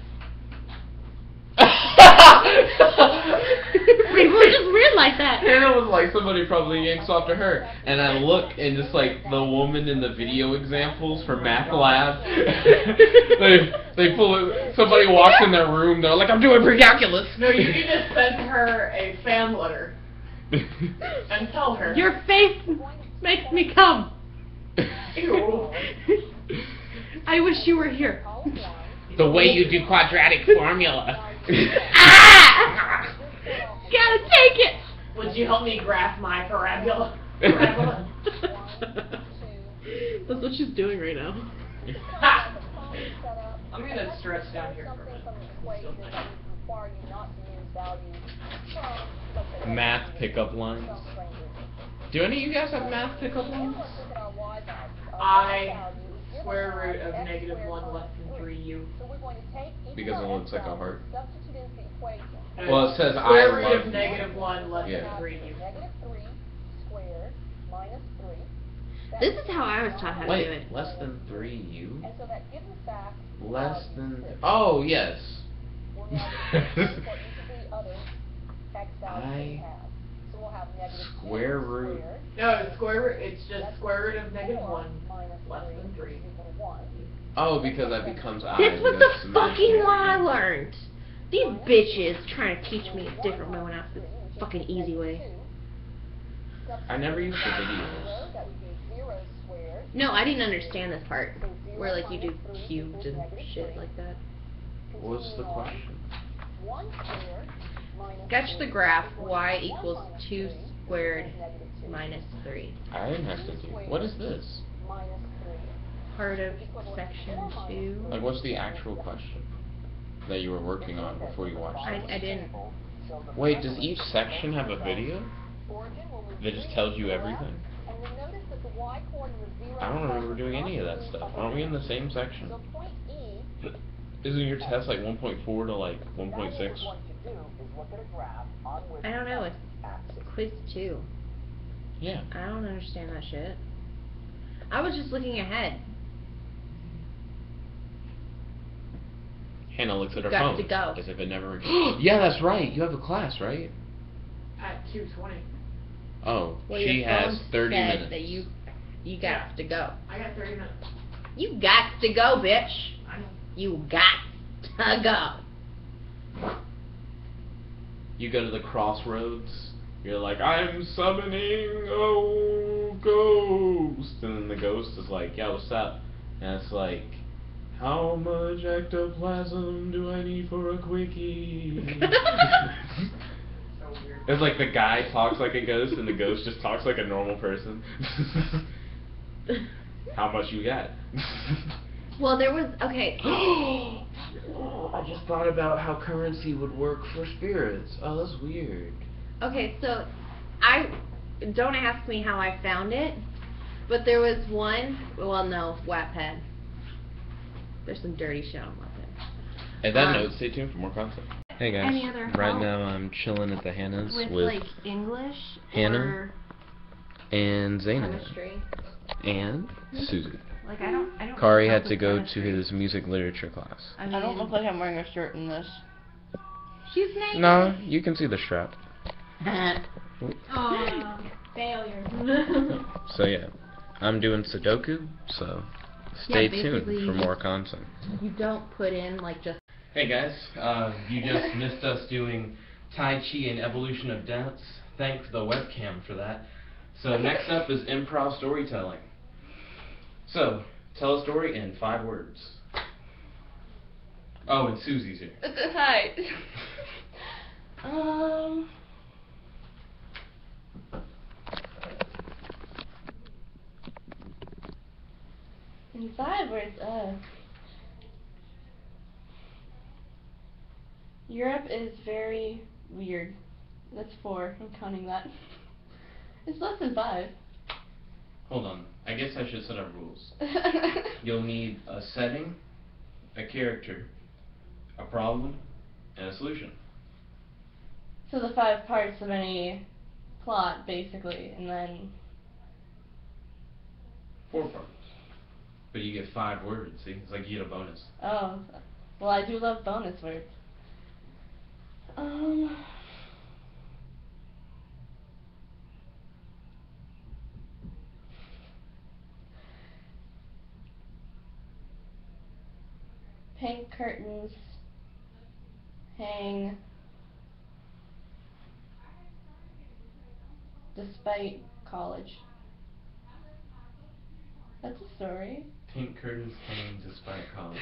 People are just weird like that. Hannah was like, somebody probably yanks off to her. And I look, and just like the woman in the video examples for Math Lab, they pull it, somebody walks in their room, they're like, I'm doing pre-calculus. No, you need to send her a fan letter and tell her. Your face makes me come. Ew. I wish you were here. The way you do quadratic formula. Ah! Gotta take it. Would you help me graph my parabola? Parabola? That's what she's doing right now. Ha! I'm gonna stretch down here for a minute. Something from the equation Still nice. that would require you not to use values from, let's say, Math pickup lines. some strangers. Do any of you guys have math pickup lines? Let's look at our y values. Our I y value is given square by root of x negative squared 1 less minus than 3u. So we're going to take each Because of it our looks x like a heart. values, substitute into the equation. Well, it says Square I root love of negative 1 less Yeah. than 3u. Negative 3 squared minus 3. That This is how I was taught how to do Wait, it. less than 3u? And so that gives us back Less value than... 6. Oh, yes. We'll now do for each of the other x values I- we have. So we'll have negative 2 Square root. squared No, the square root, it's just less square root of than negative 4 1 minus less than 3. is equal to 1. Oh, because that becomes I. That's what because the it's fucking imaginary. one I learned. These bitches trying to teach me a different way when I the fucking easy way. I never used the videos. No, I didn't understand this part. Where like you do cubed and shit like that. What's the question? Sketch the graph y equals 2 squared minus 3. I didn't have to do. What is this? Part of section 2. Like, what's the actual question that you were working on before you watched it? I didn't. Wait, does each section have a video that just tells you everything? I don't remember doing any of that stuff. Aren't we in the same section? Isn't your test like 1.4 to like 1.6? I don't know. It's quiz 2. Yeah. I don't understand that shit. I was just looking ahead. Hannah looks at her Got phone to go. as if it never. Yeah, that's right. You have a class, right? At 2:20. Oh, Well, she your has phone 30 said minutes. that you got to go. I got 30 minutes. You got to go, bitch. I know. You got to go. You go to the crossroads. You're like, I'm summoning a ghost, and then the ghost is like, yeah, what's up? And it's like, how much ectoplasm do I need for a quickie? So weird. It's like the guy talks like a ghost, and the ghost just talks like a normal person. How much you got? Well, there was okay. I just thought about how currency would work for spirits. Oh, that's weird. Okay, so don't ask me how I found it, but there was one. Well, no, Wattpad. There's some dirty shit on Wattpad. At that note, stay tuned for more content. Hey guys, Any other right help? now I'm chilling at the Hannah's With with like English Hannah or and Zaina chemistry. and Susie. Like I don't. Kari help had to with go chemistry. to his music literature class. I don't look like I'm wearing a shirt in this. She's naked. No, you can see the strap. Oh, failure. So yeah, I'm doing Sudoku, so stay tuned basically for more content. You don't put in like just. Hey guys, you just missed us doing Tai Chi and Evolution of Dance. Thank the webcam for that. So next up is improv storytelling. So, tell a story in 5 words. Oh, and Susie's here. Hi. In 5 words, Europe is very weird. That's 4. I'm counting that. It's less than 5. Hold on. I guess I should set up rules. You'll need a setting, a character, a problem, and a solution. So the 5 parts of any plot, basically, and then 4 parts. But you get 5 words, see? It's like you get a bonus. oh, well, I do love bonus words. Pink curtains hang despite college. That's a story. Pink curtains hang despite college.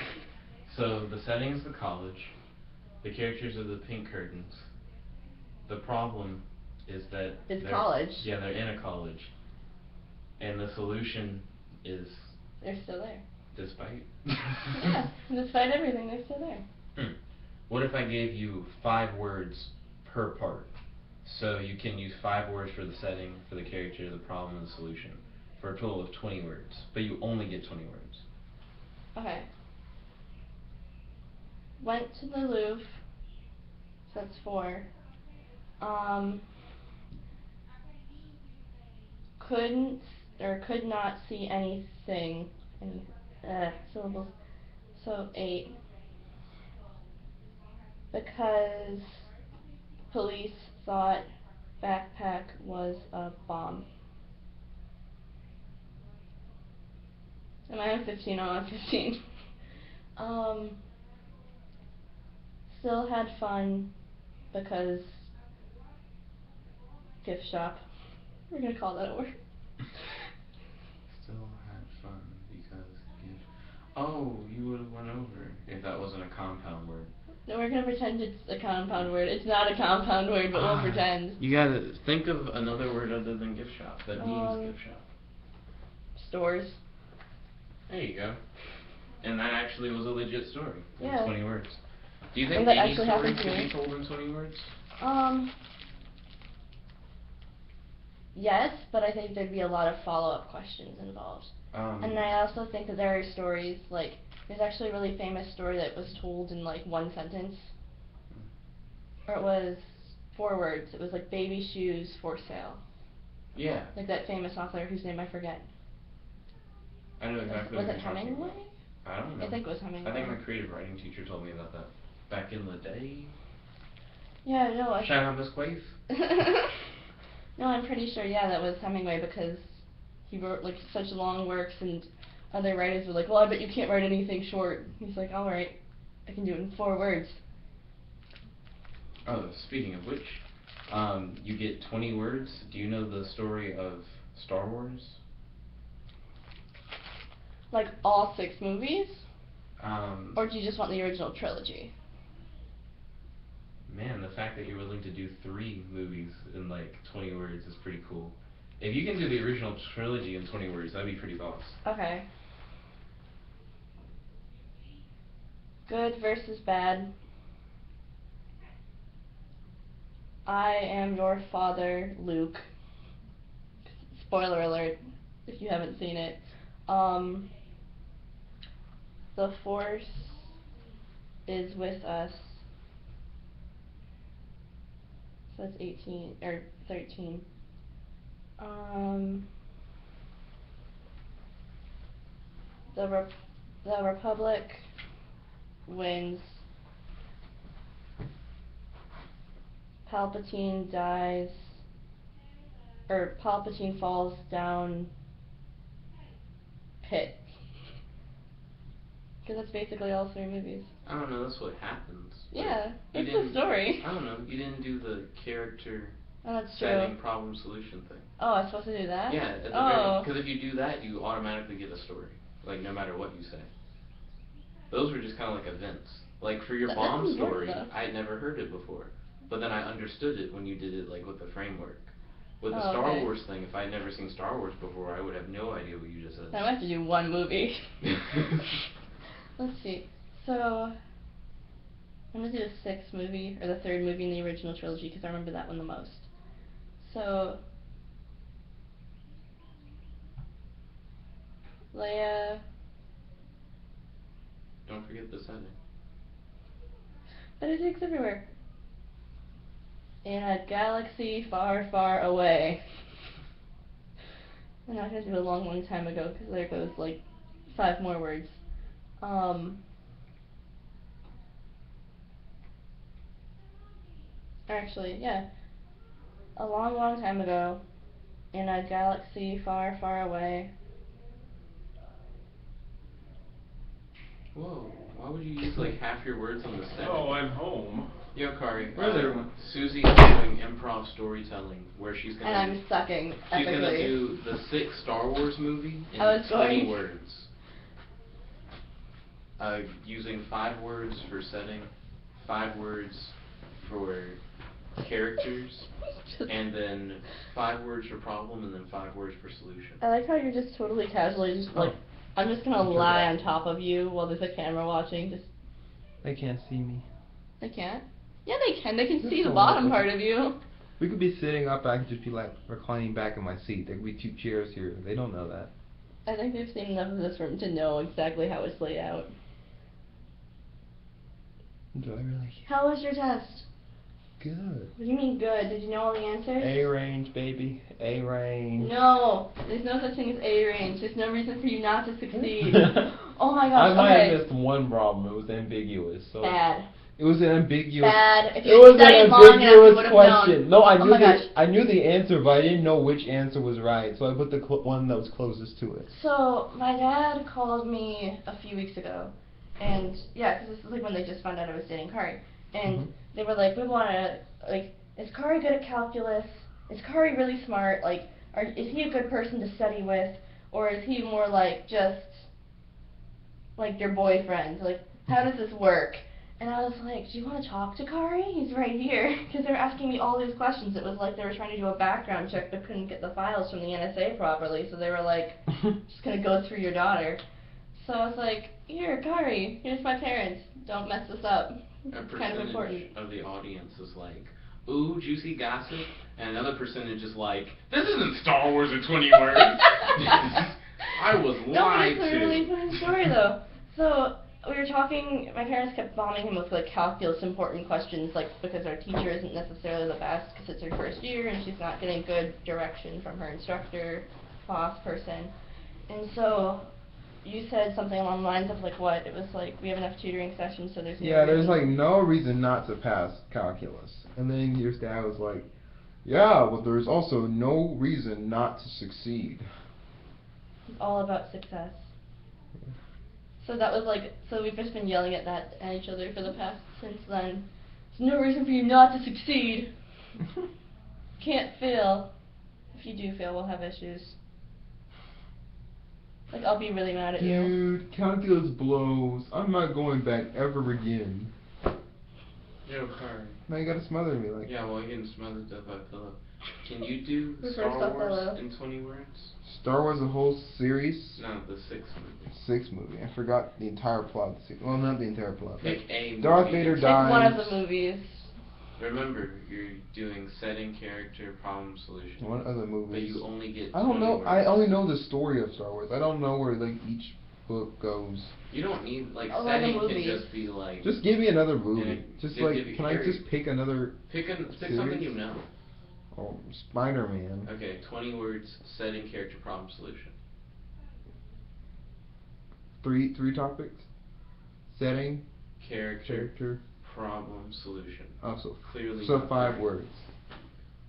So the setting is the college. The characters are the pink curtains. The problem is that It's they're- college. Yeah, they're in a college. And the solution is They're still there. despite. Yeah, despite everything, they're still there. What if I gave you 5 words per part? So you can use 5 words for the setting, for the character, the problem, and the solution, for a total of 20 words. But you only get 20 words. Okay. Went to the Louvre. So that's 4. Couldn't or could not see anything. Any syllables. So 8. Because police thought backpack was a bomb. Am I on 15? I'm on 15. still had fun because gift shop. We're gonna call that a word. Still had fun because oh, you would have went over if that wasn't a compound word. No, we're gonna pretend it's a compound word. It's not a compound word, but we'll pretend. You gotta think of another word other than gift shop that means gift shop. Stores. There you go. And that actually was a legit story. Yeah. 20 words. Do you think that any actually story happened to could me. be told in 20 words? Yes, but I think there'd be a lot of follow-up questions involved. And I also think that there are stories, like, there's actually a really famous story that was told in, like, one sentence. Or it was 4 words. It was, like, baby shoes for sale. Yeah. Like that famous author whose name I forget. I know exactly Was what it you're talking Hemingway? about. I don't know. I think it was Hemingway. I think my creative writing teacher told me about that back in the day. Yeah, no, Shout out Miss Quaif. No, I'm pretty sure, yeah, that was Hemingway because he wrote, like, such long works and other writers were like, well, I bet you can't write anything short. He's like, alright, I can do it in 4 words. Oh, speaking of which, you get 20 words. Do you know the story of Star Wars? Like all 6 movies? Or do you just want the original trilogy? Man, the fact that you're willing to do 3 movies in like 20 words is pretty cool. If you can do the original trilogy in 20 words, that'd be pretty boss. Okay. Good versus bad. I am your father, Luke. Spoiler alert, if you haven't seen it. The Force is with us. So that's 18, or 13. The Republic wins. Palpatine dies, or Palpatine falls down pit. Because that's basically all 3 movies. I don't know, that's what happens. Yeah, You that's the story. I don't know, you didn't do the character That's setting true. problem solution thing. Oh, I was supposed to do that? Yeah, at the oh. because if you do that, you automatically get a story. Like, no matter what you say. Those were just kind of like events. Like, for your That bomb doesn't work, story, though. I had never heard it before. But then I understood it when you did it, like, with the framework. With the Oh, Star okay. Wars thing, if I had never seen Star Wars before, I would have no idea what you just said. I might have to do 1 movie. Let's see. So, I'm going to do the 6th movie, or the 3rd movie in the original trilogy, because I remember that one the most. So, Leia... Don't forget the setting. But it takes everywhere. In a galaxy far, far away. I'm not going to do a long, long time ago, because there goes, like, 5 more words. Actually, yeah. A long, long time ago, in a galaxy far, far away. Whoa, why would you use like half your words on the setting? Oh, I'm home. Yo, Kari. Where's everyone? Susie's doing improv storytelling where she's gonna. And I'm sucking She's epically. gonna do the 6th Star Wars movie in I was 20 going- words. Using 5 words for setting, 5 words for characters, and then 5 words for problem, and then 5 words for solution. I like how you're just totally casually just like, I'm just gonna lie on top of you while there's a camera watching, just... They can't see me. They can't? Yeah, they can. They can That's see the all bottom right. part of you. We could be sitting up, I could just be like reclining back in my seat. There could be 2 chairs here. They don't know that. I think they've seen enough of this room to know exactly how it's laid out. Do I really? How was your test? Good. What do you mean good? Did you know all the answers? A range, baby. A range. No, there's no such thing as A range. There's no reason for you not to succeed. Oh my I gosh, might okay. have missed one problem. It was ambiguous. So Bad. It was an ambiguous. Bad. If It you was studied an long enough, you ambiguous would have question. known. No, I Oh knew my gosh. I knew the answer, but I didn't know which answer was right. So I put the one that was closest to it. So, my dad called me a few weeks ago, and, yeah, because this is like when they just found out I was dating Kari, and they were like, we want to, like, is Kari good at calculus? Is Kari really smart? Like, is he a good person to study with? Or is he more like just, like, your boyfriend? Like, how does this work? And I was like, do you want to talk to Kari? He's right here. Because they were asking me all these questions. It was like they were trying to do a background check but couldn't get the files from the NSA properly. So they were like, just going to go through your daughter. So I was like, here, Kari, here's my parents. Don't mess this up. It's kind of important. Of the audience is like, ooh, juicy gossip. And another percentage is like, this isn't Star Wars in 20 words. I was lied to. No, but it's a really funny story, though. So we were talking, my parents kept bombing him with, like, calculus important questions, like, because our teacher isn't necessarily the best because it's her first year and she's not getting good direction from her instructor, boss person. And so you said something along the lines of, like, what? It was like, we have enough tutoring sessions, so there's no there's reason. like no reason not to pass calculus. And then your dad was like, yeah, but there's also no reason not to succeed. It's all about success. So that was like, so we've just been yelling at that at each other for the past, since then. There's no reason for you not to succeed. Can't fail. If you do fail, we'll have issues. Like, I'll be really mad at you. Dude, calculus blows. I'm not going back ever again. Yo, Kari. Now you gotta smother me like. Yeah, well, you're getting smothered up by a pillow. Can you do Reverse Star that Wars pillow. in 20 words? Star Wars, the whole series? No, the 6th movie. 6 movie. I forgot the entire plot of the series. Well, not the entire plot. Pick a movie. Darth Vader dies. It's one of the movies. Remember, you're doing setting, character, problem, solution. One of the movies. But you only get I don't 20 know. words. I only know the story of Star Wars. I don't know where like each book goes. You don't need, like, A lot of setting can movies. just be like... Just give me another movie. Yeah, Just give like, you can I character. just pick another? Pick series? something you know. Oh, Spider-Man. Okay, 20 words, setting, character, problem, solution. Three topics. Setting, Character, problem, solution. Oh, so Clearly so not 5 three. words.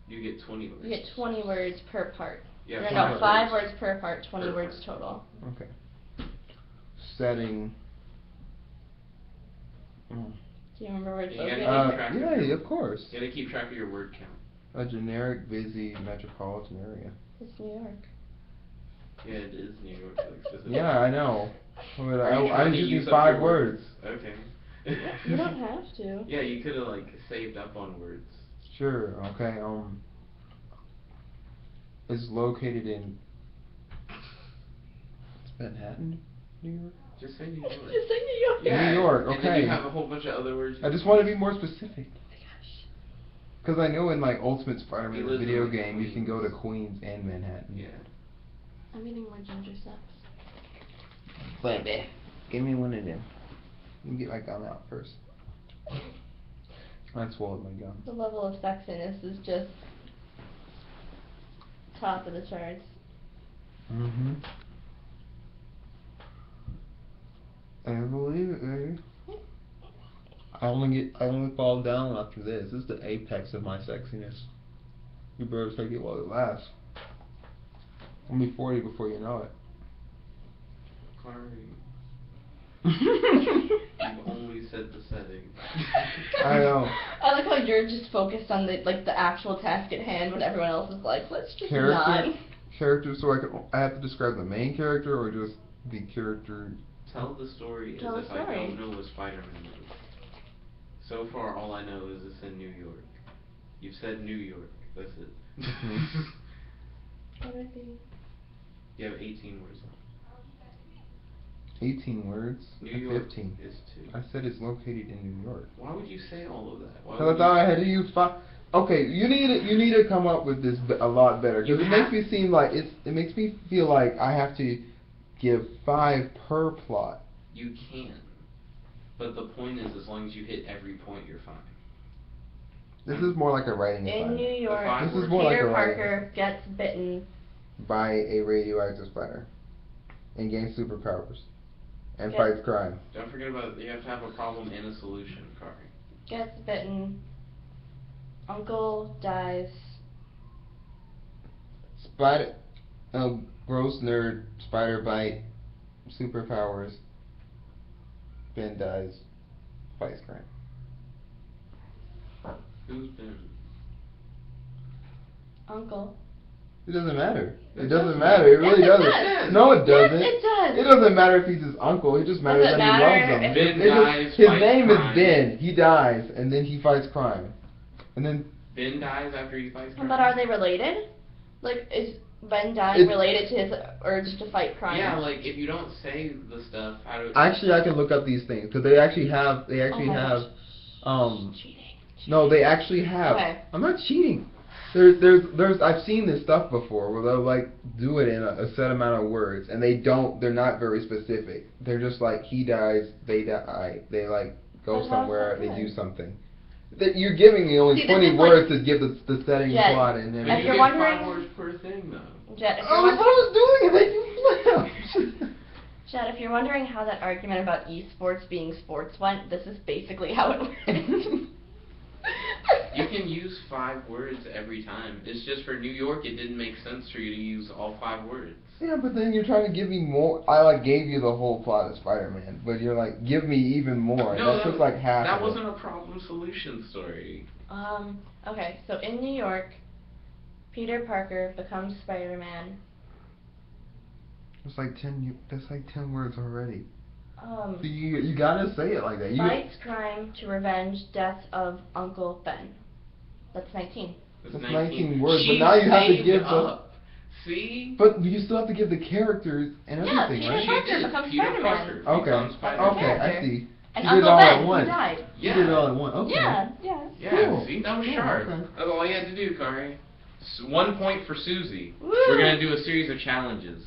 You get 20 words. You get 20 words per part. Yeah, Or five no, 5 words. words per part, 20 Per words part. total. Okay. Setting. Do you remember where it's You gotta located? keep track of Yeah, your- of course. You gotta keep track of your word count. A generic, busy metropolitan area. It's New York. Yeah, it is New York, like, specifically. Yeah, I know. But Are you I'm trying to using use up 5 your words. Okay. You don't have to. Yeah, you could have, like, saved up on words. Sure. Okay. It's located in. It's Manhattan, New York. Just say New York. Just say New York. Yeah, New York, And then okay. you have a whole bunch of other words. I just want to be more specific. Because I know in like Ultimate Spider-Man, He the lives in, video like, game, you can go to Queens. Queens and Manhattan. Yeah. I'm eating more ginger snaps. Baby, give me one of them. Let me get my gum out first. I swallowed my gum. The level of sexiness is just top of the charts. Mm-hmm. I believe it, baby. I only fall down after this. This is the apex of my sexiness. You better take it while it lasts. I'll be 40 before you know it. Kari. You've only said the setting. I know. I like how you're just focused on the actual task at hand when everyone else is like, let's just not. Character, so I have to describe the main character or just the character. Tell the story Tell as the if I story. don't know what Spider-Man is. So far, all I know is it's in New York. You've said New York. That's it. What would it be? You have 18 words left. 18 words. New York 15. is 2. I said it's located in New York. Why would you say all of that? Why Because I would thought I had to use 5. Okay, you need to come up with this a lot better. Because it makes me seem like it makes me feel like I have to give 5 per plot. You can. But the point is, as long as you hit every point, you're fine. This is more like a writing In assignment. New York, This is more like Peter a writing Parker gets bitten. by a radioactive spider and gains superpowers and Okay. fights crime. Don't forget about you have to have a problem and a solution, Kari. Gets bitten. Uncle dies. Spider, gross nerd, spider bite, superpowers. Ben dies, fights crime. Who's Ben? Uncle. It doesn't matter. It It doesn't does. matter. It really Yes, it doesn't. does. No, it doesn't. Yes, it does. It doesn't matter if he's his uncle. It just matters Does it that he matter loves him. if- Ben It's just- dies, his fights name crime. is Ben. He dies, and then he fights crime. And then Ben dies after he fights crime. But are they related? Like, is Ben dying It's- related to his urge to fight crime? Yeah, like if you don't say the stuff, how do? actually, I can look up these things because they actually have. They actually Oh my have. gosh. Cheating. No, they actually have. Okay. I'm not cheating. There's. I've seen this stuff before where they'll like do it in a set amount of words, and they don't. They're not very specific. They're just like he dies, they die. They like go But somewhere, how's they that do good? something. You're giving me only See, this 20 is words to give the setting, Jet, plot, and But everything. If you you're get wondering- 5 words per thing though. Jet, if I you're was doing it. They Chad, if you're wondering how that argument about esports being sports went, this is basically how it went. You can use 5 words every time. It's just for New York, it didn't make sense for you to use all 5 words. Yeah, but then you're trying to give me more. I like gave you the whole plot of Spider-Man, but you're like, give me even more. And that took like half. That of wasn't it. a problem-solution story. Okay, so in New York, Peter Parker becomes Spider-Man. It's like 10. That's like 10 words already. Um, So you gotta say it like that. You, fights crime to revenge death of Uncle Ben. That's 19. That's 19 words, but She now you have to saved give the. up. See? But you still have to give the characters and Yeah, everything, Peter right? Parker She did. becomes Peter Spider-Man. Parker Okay. becomes Spider-Man. Okay, I character. see. And You did it Uncle all Ben, at once. he died. You did it all at once. Okay. Yeah, yeah. Yeah, Cool. see, that was Cool, sharp. okay. That's all you had to do, Kari. 1 point for Susie. Woo! We're gonna do a series of challenges.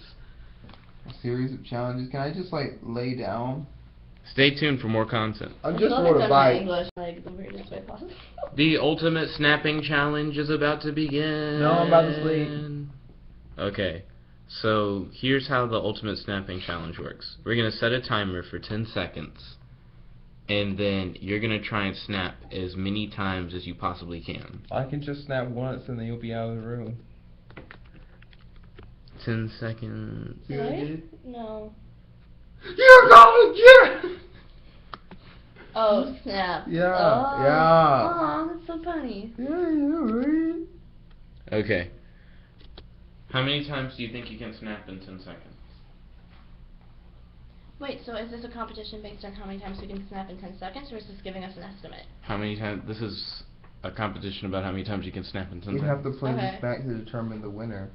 A series of challenges. Can I just like lay down? Stay tuned for more content. I I just still wrote haven't a done my bite. English like the weirdest way possible. The ultimate snapping challenge is about to begin. No, I'm about to sleep. Okay, so here's how the ultimate snapping challenge works. We're gonna set a timer for 10 seconds, and then you're gonna try and snap as many times as you possibly can. I can just snap once and then you'll be out of the room. 10 seconds. See what I Right? did? No. You're gonna get it! Oh, snap. Yeah, Oh, yeah. Aw, that's so funny. Yeah, right. Okay. How many times do you think you can snap in 10 seconds? Wait, so is this a competition based on how many times we can snap in 10 seconds, or is this giving us an estimate? How many times? This is a competition about how many times you can snap in 10 We seconds. have to play Okay. this back to determine the winner.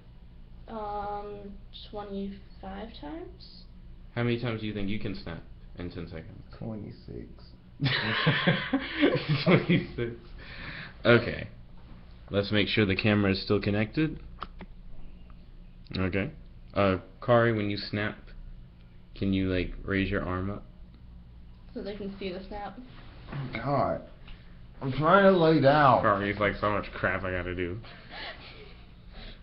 25 times? How many times do you think you can snap in 10 seconds? 26. 26. Okay. Let's make sure the camera is still connected. Okay. Kari, when you snap, can you like raise your arm up? So they can see the snap. God. I'm trying to lay down. Kari's like, so much crap I gotta do.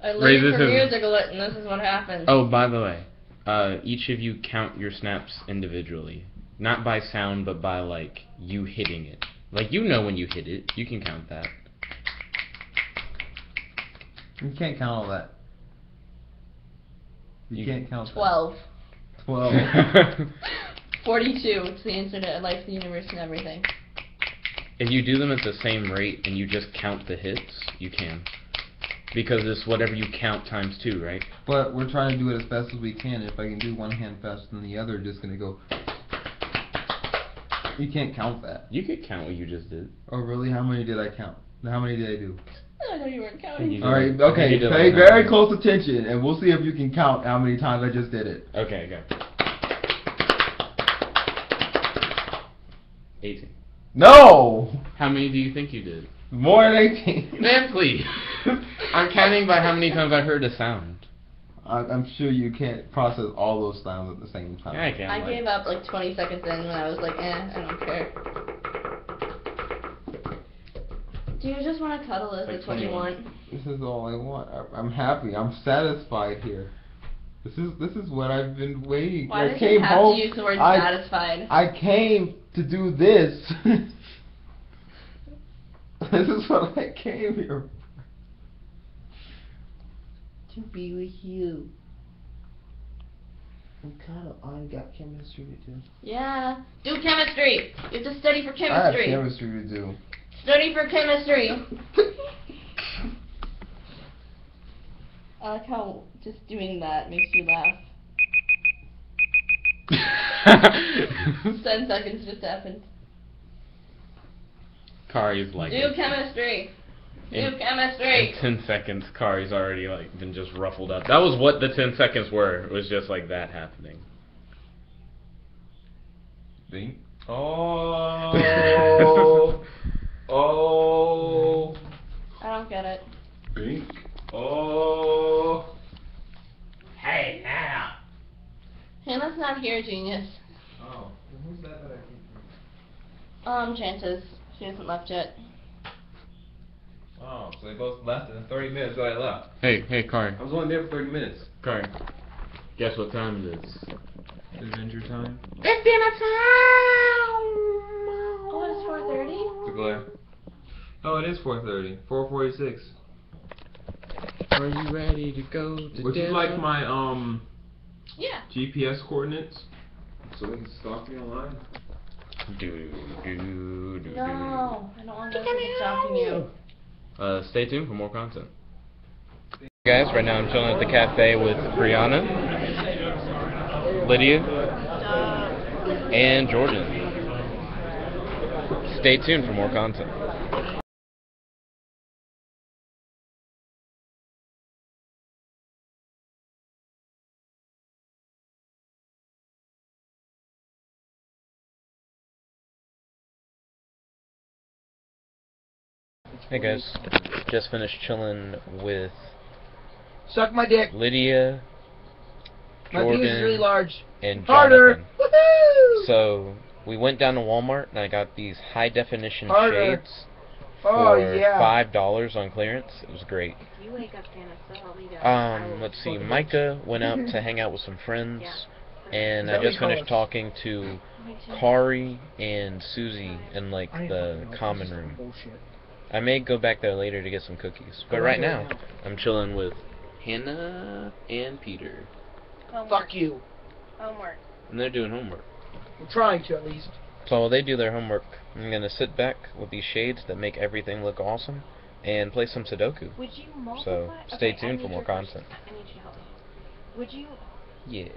I Raise learned this for as- music and this is what happens. Oh, by the way, each of you count your snaps individually. Not by sound, but by like you hitting it. Like you know when you hit it, you can count that. You can't count all that. You can't count that. 12. 12. 42. It's the internet, life, the universe, and everything. If you do them at the same rate and you just count the hits, you can. Because it's whatever you count times 2, right? But we're trying to do it as fast as we can. If I can do one hand faster than the other, just gonna go. You can't count that. You could count what you just did. Oh really? How many did I count? How many did I do? I know you weren't counting. You Alright, did- okay, you did pay like very that. close attention and we'll see if you can count how many times I just did it. Okay, go. 18. No! How many do you think you did? More than 18. Man, please. I'm counting by how many times I heard a sound. I'm sure you can't process all those sounds at the same time. Yeah, I can. I like- gave up like 20 seconds in when I was like, I don't care. Do you just want to cuddle? Is Like this what you 21. want? This is all I want. I'm happy. I'm satisfied here. This is what I've been waiting. Why I did came you have home. to use the word I satisfied? I came to do this. This is what I came here for. To be with you. I got chemistry to do. Yeah. Do chemistry! You have to study for I have chemistry! chemistry to do. Study for chemistry. I like how just doing that makes you laugh. 10 seconds just happened. Kari's like Do chemistry. Do chemistry. in 10 seconds, Kari's already like been just ruffled up. That was what the 10 seconds were. It was just like that happening. Bing. Oh. Oh. I don't get it. Bing. Oh. Hey now. Hannah's not here, genius. Oh. Who's that I keep? Chances. She hasn't left yet. Oh, so they both left in the 30 minutes that I left. Hey, Kari. I was only there for 30 minutes. Kari. Guess what time it is? Adventure time. It's dinner time. Oh, it's 4:30? The glare. Oh, it is 4:30. 4:46. Are you ready to go to Would you dinner? like my Yeah. GPS coordinates so we can stalk me online? No, I don't want to go stalking you. Stay tuned for more content. Guys, right now I'm chilling at the cafe with Brianna, Lydia, and Jordan. Stay tuned for more content. Hey guys, just finished chilling with Suck my dick. Lydia, My penis is really Jordan, large. and Harder. Jonathan. Woohoo! So we went down to Walmart and I got these high definition Harder. shades Oh, for yeah. $5 on clearance. It was great. If you wake up, Santa, so help me God. I will Let's see. fucking Micah went out to hang out with some friends, and Is that I just what you finished call us? talking to Kari and Susie in like the common room. Bullshit. I may go back there later to get some cookies, but right now I'm chilling with Hannah and Peter, Homework. Fuck you. Homework. and they're doing homework. I'm trying to, at least. So while they do their homework, I'm gonna sit back with these shades that make everything look awesome and play some Sudoku. Would you multiply? So stay Okay, I tuned for need more your question. content. I need you to help me. Would you Yeah.